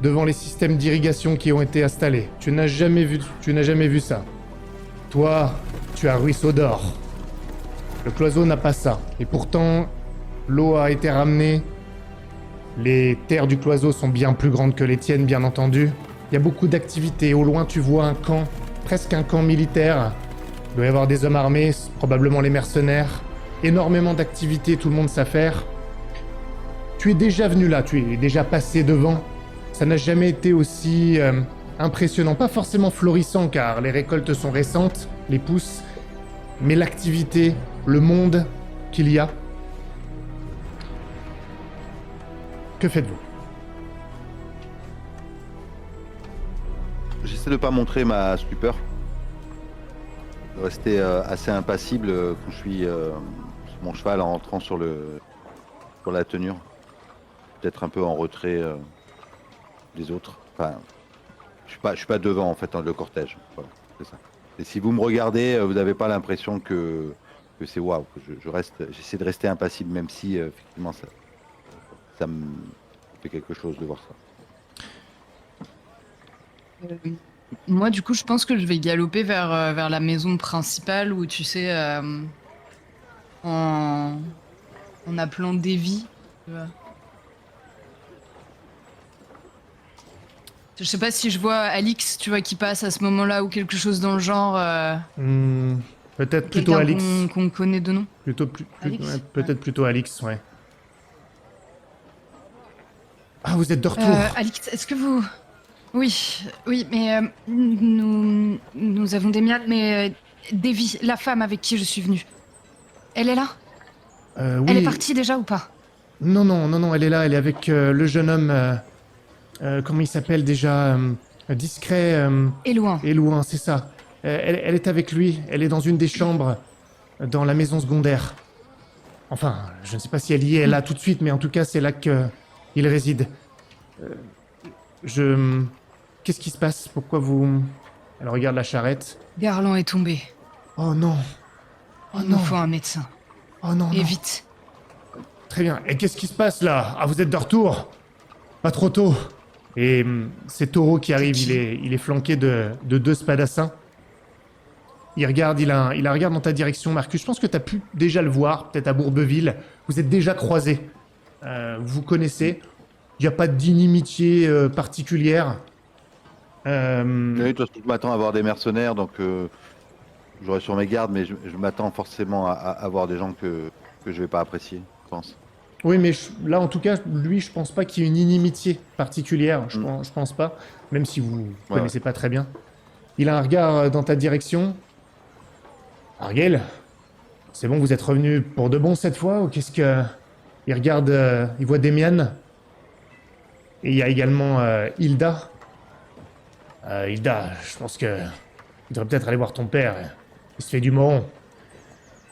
devant les systèmes d'irrigation qui ont été installés. Tu n'as jamais vu ça. Toi, tu as ruisseau d'or. Le cloison n'a pas ça. Et pourtant, l'eau a été ramenée. Les terres du cloison sont bien plus grandes que les tiennes, bien entendu. Il y a beaucoup d'activités. Au loin, tu vois un camp, presque un camp militaire. Il doit y avoir des hommes armés, probablement les mercenaires. Énormément d'activités, tout le monde sait faire. Tu es déjà venu là, tu es déjà passé devant. Ça n'a jamais été aussi impressionnant. Pas forcément florissant, car les récoltes sont récentes, les pousses. Mais l'activité, le monde qu'il y a. Que faites-vous ? J'essaie de pas montrer ma stupeur. De rester assez impassible quand je suis sur mon cheval en rentrant sur la tenure. Peut-être un peu en retrait des autres. Enfin, je suis pas devant en fait le cortège. Voilà, c'est ça. Et si vous me regardez, vous n'avez pas l'impression que c'est waouh. J'essaie de rester impassible, même si effectivement ça me fait quelque chose de voir ça. Moi, du coup, je pense que je vais galoper vers la maison principale où, tu sais, en appelant Davy. Tu vois. Je sais pas si je vois Alix, tu vois, qui passe à ce moment-là ou quelque chose dans le genre. Peut-être plutôt Quelqu'un Alix. qu'on connaît de nom. Ouais, Alix peut-être plutôt Alix, ouais. Ah, vous êtes de retour. Alix, est-ce que vous... Oui, mais nous avons des miades, mais Davy, la femme avec qui je suis venue, elle est là? Oui. Elle est partie déjà ou pas? Non, elle est là, elle est avec le jeune homme, comment il s'appelle déjà discret, Et loin. Élouin, c'est ça. Elle est avec lui, elle est dans une des chambres, dans la maison secondaire. Enfin, je ne sais pas si elle y est là tout de suite, mais en tout cas, c'est là qu'il réside. Qu'est-ce qui se passe? Pourquoi vous... Elle regarde la charrette. Garland est tombé. Oh non. Oh Il non. nous faut un médecin. Oh non, Et non. vite. Très bien. Et qu'est-ce qui se passe là? Ah, vous êtes de retour? Pas trop tôt. Et c'est Taureau qui arrive, qui il est flanqué de 2 spadassins. Il regarde, il a un regard dans ta direction, Marcus. Je pense que tu as pu déjà le voir, peut-être à Bourbeville. Vous êtes déjà croisés. Vous connaissez. Il n'y a pas d'inimitié particulière. Oui, de toute façon, je m'attends à voir des mercenaires, donc j'aurai sur mes gardes, mais je m'attends forcément à voir des gens que je vais pas apprécier, je pense. Oui, mais là, en tout cas, lui, je pense pas qu'il y ait une inimitié particulière. Je pense pas, même si vous connaissez pas très bien. Il a un regard dans ta direction. Argel, c'est bon, vous êtes revenu pour de bon cette fois, ou qu'est-ce que... Il regarde, il voit Demian. Et il y a également Hilda. Hilda, je pense que... Il devrait peut-être aller voir ton père. Il se fait du moron.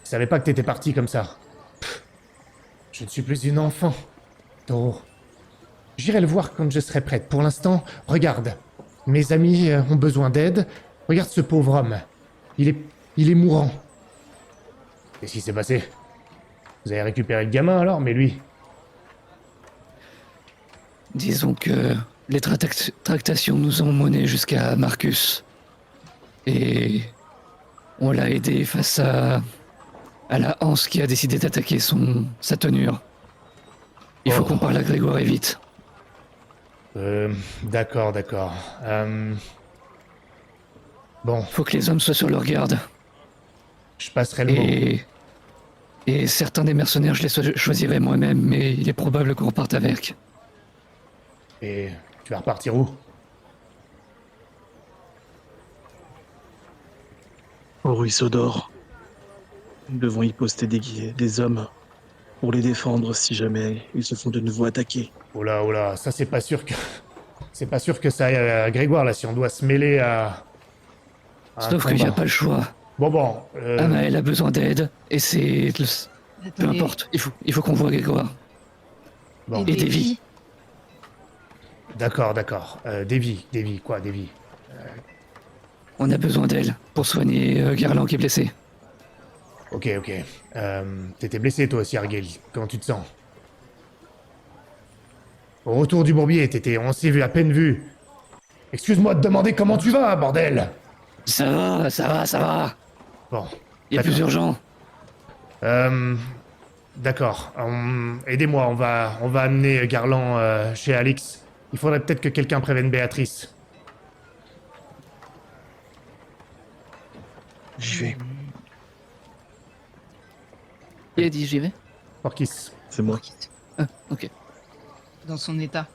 Je savais pas que t'étais parti comme ça. Pff, je ne suis plus une enfant, Taureau. J'irai le voir quand je serai prête. Pour l'instant, regarde. Mes amis ont besoin d'aide. Regarde ce pauvre homme. Il est mourant. Qu'est-ce qui s'est passé? Vous avez récupéré le gamin alors, mais lui... Disons que les tractations nous ont menés jusqu'à Marcus. Et on l'a aidé face à la Hanse qui a décidé d'attaquer sa tenure. Il faut qu'on parle à Grégoire et vite. D'accord. Bon, Faut que les hommes soient sur leur garde. je passerai le mot. Et certains des mercenaires, je les choisirai moi-même, mais il est probable qu'on reparte avec. Et tu vas repartir où? Au ruisseau d'or. Nous devons y poster des hommes pour les défendre si jamais ils se font de nouveau attaquer. Oh là, ça c'est pas sûr que... C'est pas sûr que ça aille à Grégoire là, si on doit se mêler à un Sauf qu'il n'y a combat. pas le choix. Bon, Amael a besoin d'aide, et c'est... Peu Attendez. importe, il faut qu'on voit Grégoire. bon. Et Davy. D'accord. Davy, quoi, Davy? On a besoin d'elle pour soigner Garland qui est blessé. Ok. T'étais blessé toi aussi, Argel. Comment tu te sens? Au retour du bourbier, on s'est vu, à peine vu. Excuse-moi de demander comment tu vas, bordel! Ça va. Bon. Il y a D'accord. plus urgent. D'accord. Aidez-moi, on va amener Garland chez Alix. Il faudrait peut-être que quelqu'un prévienne Béatrice. J'y vais. Qui a dit j'y vais? Porkis. C'est moi. Ah, ok. Dans son état.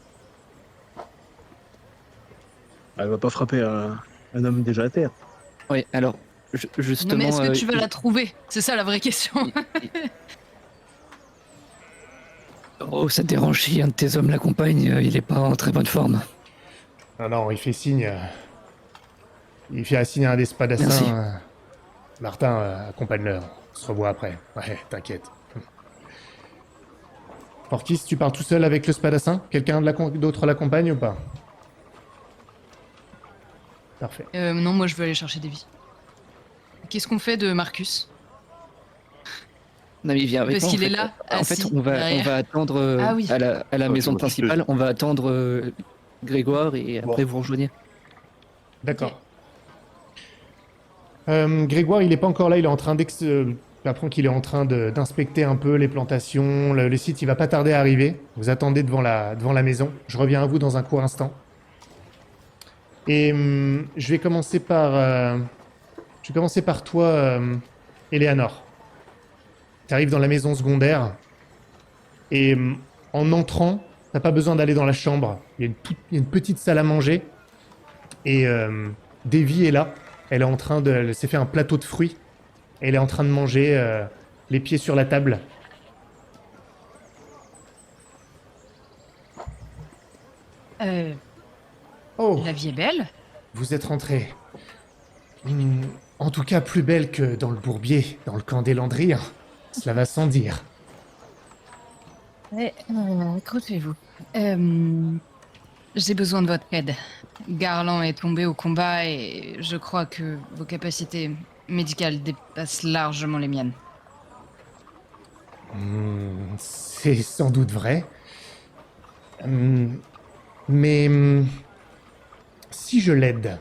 Elle va pas frapper un homme déjà à terre. Oui, alors, justement... Non mais est-ce que tu vas la trouver? C'est ça la vraie question. Oh, ça te dérange si un de tes hommes l'accompagne, il est pas en très bonne forme. Ah non, il fait signe. Il fait un signe à un des spadassins. Merci. Martin, accompagne-le. On se revoit après. Ouais, t'inquiète. Porkis, tu parles tout seul avec le spadassin? Quelqu'un d'autre l'accompagne ou pas? Parfait. Non, moi je veux aller chercher Davy. Qu'est-ce qu'on fait de Marcus? Non, mais il vient avec Parce moi, qu'il en est fait. là, En fait, assis, on va derrière. attendre Ah oui. à la maison moi, je principale, on va attendre Grégoire et après vous rejoignez. D'accord. Grégoire, il est pas encore là, il est en train j'apprends qu'il est en train d'inspecter un peu les plantations, le site, il va pas tarder à arriver. Vous attendez devant la maison. Je reviens à vous dans un court instant. Et je vais commencer par toi, Eleanor. Tu arrives dans la maison secondaire et en entrant, t'as pas besoin d'aller dans la chambre. Il y a une petite salle à manger et Davy est là. Elle s'est fait un plateau de fruits. Et elle est en train de manger les pieds sur la table. Oh, La vie est belle. vous êtes rentrée. En tout cas, plus belle que dans le bourbier, dans le camp des Landriens. Cela va sans dire. Écoutez-vous. J'ai besoin de votre aide. Garland est tombé au combat et je crois que vos capacités médicales dépassent largement les miennes. C'est sans doute vrai. Mais si je l'aide,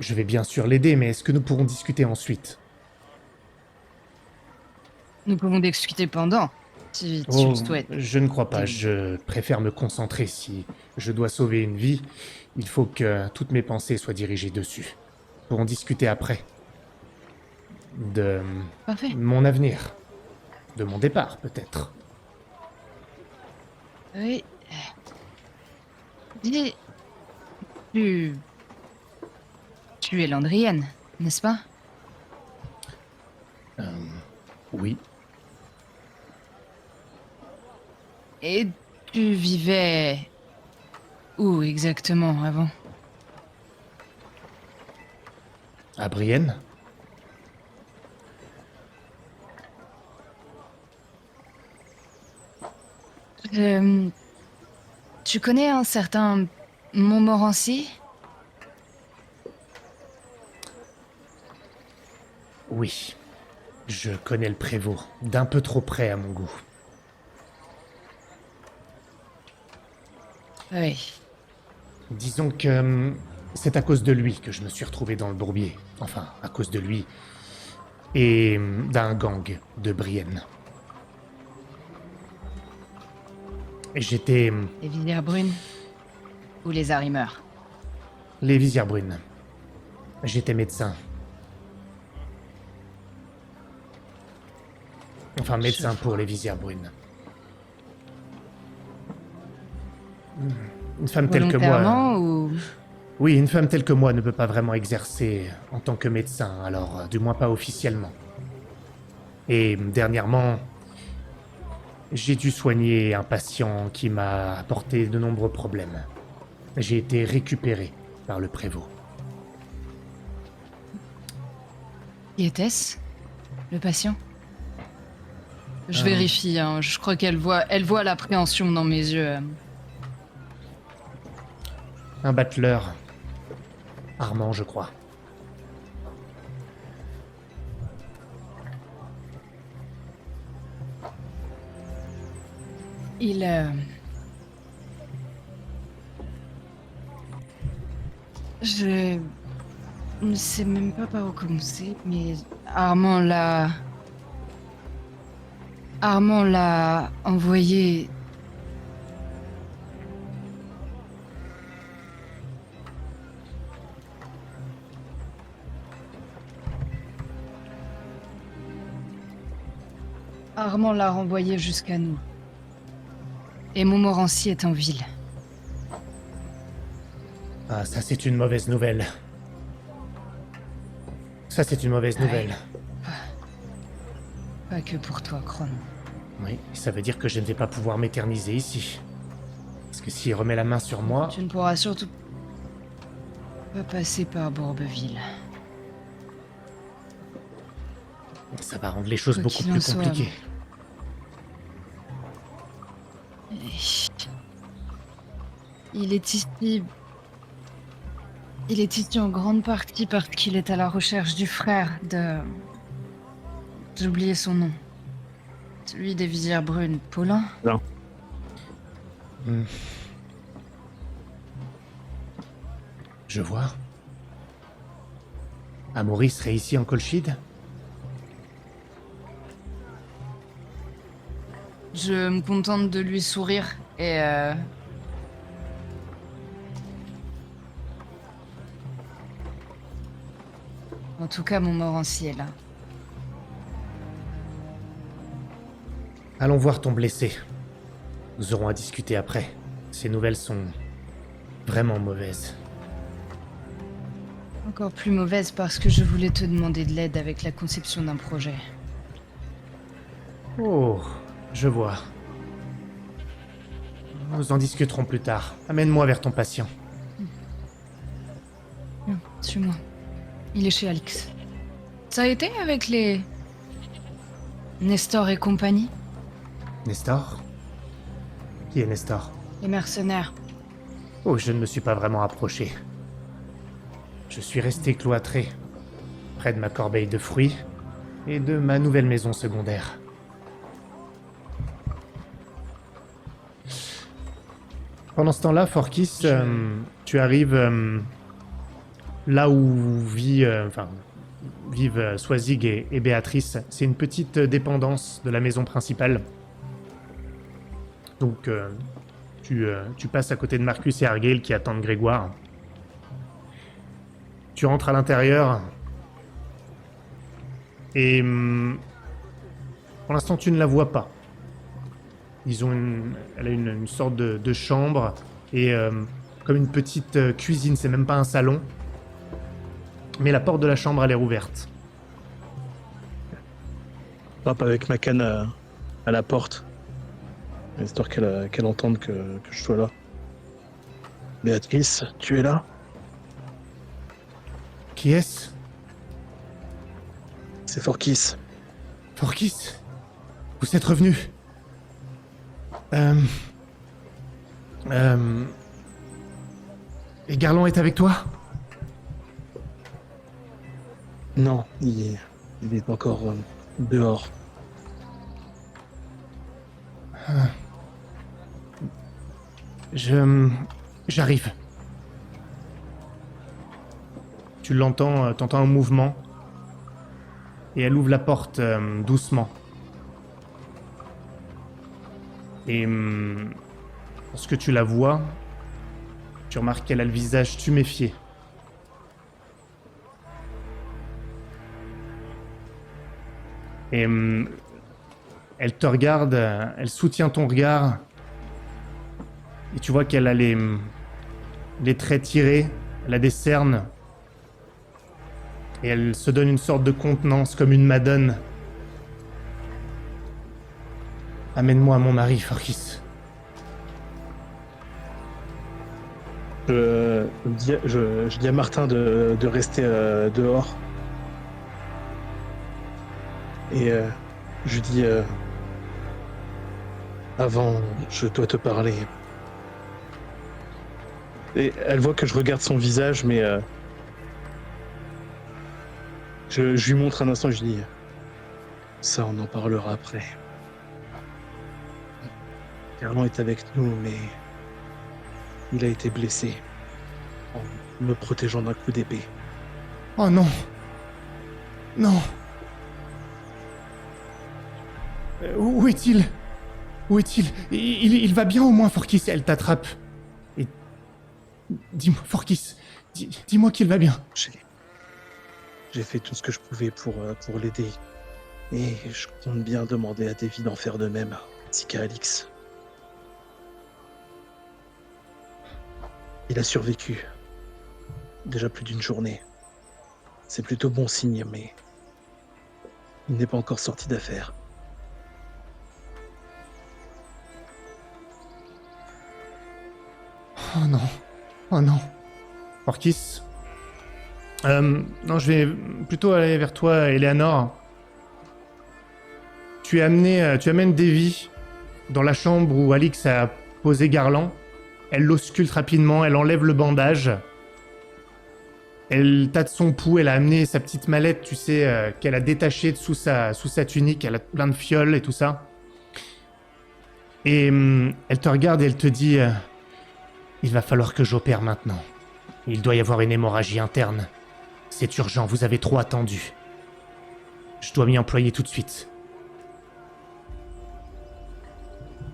je vais bien sûr l'aider, mais est-ce que nous pourrons discuter ensuite? Nous pouvons discuter pendant, si tu le souhaites. Je ne crois pas. Je préfère me concentrer. Si je dois sauver une vie, il faut que toutes mes pensées soient dirigées dessus. Nous pourrons discuter après. De Parfait. mon avenir. De mon départ, peut-être. Oui. Dis... Tu es Landrienne, n'est-ce pas? Oui. Et tu vivais... où exactement avant? À Brienne? Tu connais un certain Montmorency? Oui. Je connais le prévôt. D'un peu trop près à mon goût. Oui. Disons que c'est à cause de lui que je me suis retrouvé dans le bourbier. Enfin, à cause de lui. Et d'un gang de Brienne. Et j'étais... Les visières brunes? Ou les arrimeurs? Les visières brunes. J'étais médecin. Enfin, médecin pour les visières brunes. Une femme telle que moi... Volontairement ou... Oui, une femme telle que moi ne peut pas vraiment exercer en tant que médecin, alors du moins pas officiellement. Et dernièrement, j'ai dû soigner un patient qui m'a apporté de nombreux problèmes. J'ai été récupéré par le prévôt. Qui était-ce? Le patient? Je vérifie, hein. Je crois qu'elle voit l'appréhension dans mes yeux. Un battleur. Armand, je crois. Il... Je ne sais même pas par où commencer, mais Armand l'a envoyé... Armand l'a renvoyé jusqu'à nous. Et Montmorency est en ville. Ah, ça c'est une mauvaise nouvelle. Ça c'est une mauvaise nouvelle. Pas que pour toi, Kron. Oui, ça veut dire que je ne vais pas pouvoir m'éterniser ici. Parce que s'il remet la main sur moi... Tu ne pourras surtout pas passer par Bourbeville. Ça va rendre les choses Quoi beaucoup qu'il en plus soit. compliquées. Il est ici... Il est ici en grande partie parce qu'il est à la recherche du frère de... J'ai oublié son nom. Celui des visières brunes. Paulin? Je vois. Amaury serait ici en Colchide? Je me contente de lui sourire et En tout cas, mon morancier est là. Allons voir ton blessé. Nous aurons à discuter après. Ces nouvelles sont vraiment mauvaises. Encore plus mauvaise parce que je voulais te demander de l'aide avec la conception d'un projet. Oh, je vois. Nous en discuterons plus tard. Amène-moi vers ton patient. Suis-moi. Il est chez Alix. Ça a été avec les... Nestor et compagnie? Nestor? Qui est Nestor? Les mercenaires. Oh, je ne me suis pas vraiment approché. Je suis resté cloîtré, près de ma corbeille de fruits et de ma nouvelle maison secondaire. Pendant ce temps-là, Forkis, tu arrives là où vivent Swazig et Béatrice. C'est une petite dépendance de la maison principale. Donc, tu passes à côté de Marcus et Argale qui attendent Grégoire. Tu rentres à l'intérieur. Et pour l'instant, tu ne la vois pas. Elle a une sorte de chambre et comme une petite cuisine, c'est même pas un salon. Mais la porte de la chambre a l'air ouverte. Je frappe avec ma canne à la porte, histoire qu'elle entende que je sois là. Béatrice, tu es là? Qui est-ce? C'est Forkis. Forkis? Vous êtes revenu? Et Garland est avec toi? Non, il est encore dehors. J'arrive. Tu l'entends, t'entends un mouvement. Et elle ouvre la porte doucement. Et lorsque tu la vois, tu remarques qu'elle a le visage tuméfié. Et elle te regarde, elle soutient ton regard. Et tu vois qu'elle a les traits tirés, elle a des cernes. Et elle se donne une sorte de contenance, comme une madone. Amène-moi à mon mari, Forkis. Je dis à Martin de rester dehors. Et je lui dis avant, je dois te parler. Et elle voit que je regarde son visage, mais je lui montre un instant, je lui dis ça, on en parlera après. Garland est avec nous, mais il a été blessé en me protégeant d'un coup d'épée. Oh non. Non. Où est-il? Où est-il? Il va bien au moins, Forkis. Elle t'attrape. Et dis-moi, Forkis, dis-moi qu'il va bien. J'ai fait tout ce que je pouvais pour l'aider. Et je compte bien demander à Davy d'en faire de même, ainsi qu'à Alix. Il a survécu. Déjà plus d'une journée. C'est plutôt bon signe, mais il n'est pas encore sorti d'affaire. Oh non. Oh non. Forkis. Non, je vais plutôt aller vers toi, Eleanor. Tu amènes Davy dans la chambre où Alix a posé Garland. Elle l'ausculte rapidement, elle enlève le bandage. Elle tâte son pouls, elle a amené sa petite mallette, tu sais, qu'elle a détachée sous sa tunique. Elle a plein de fioles et tout ça. Et elle te regarde et elle te dit il va falloir que j'opère maintenant. Il doit y avoir une hémorragie interne. C'est urgent, vous avez trop attendu. Je dois m'y employer tout de suite.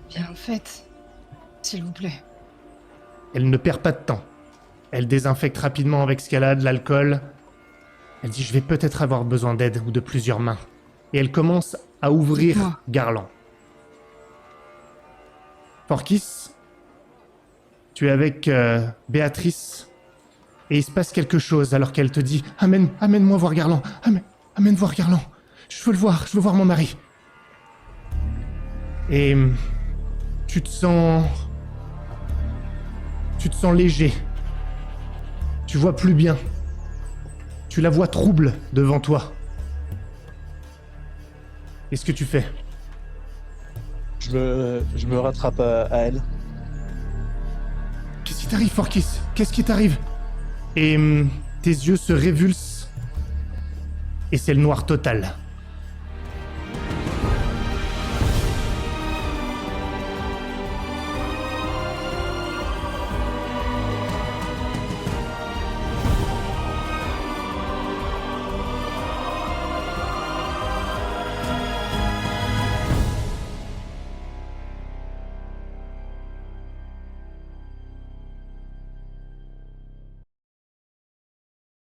Bien fait. S'il vous plaît. Elle ne perd pas de temps. Elle désinfecte rapidement avec ce qu'elle a, de l'alcool. Elle dit « Je vais peut-être avoir besoin d'aide ou de plusieurs mains. » Et elle commence à ouvrir Dites-moi. Garland. Forkis, tu es avec Béatrice et il se passe quelque chose alors qu'elle te dit « Amène-moi voir Garland. Amène voir Garland. Je veux le voir, je veux voir mon mari. » Et tu te sens léger. Tu vois plus bien. Tu la vois trouble devant toi. Qu'est-ce que tu fais? Je me rattrape à elle. Qu'est-ce qui t'arrive, Forkis? Qu'est-ce qui t'arrive? Et tes yeux se révulsent. Et c'est le noir total.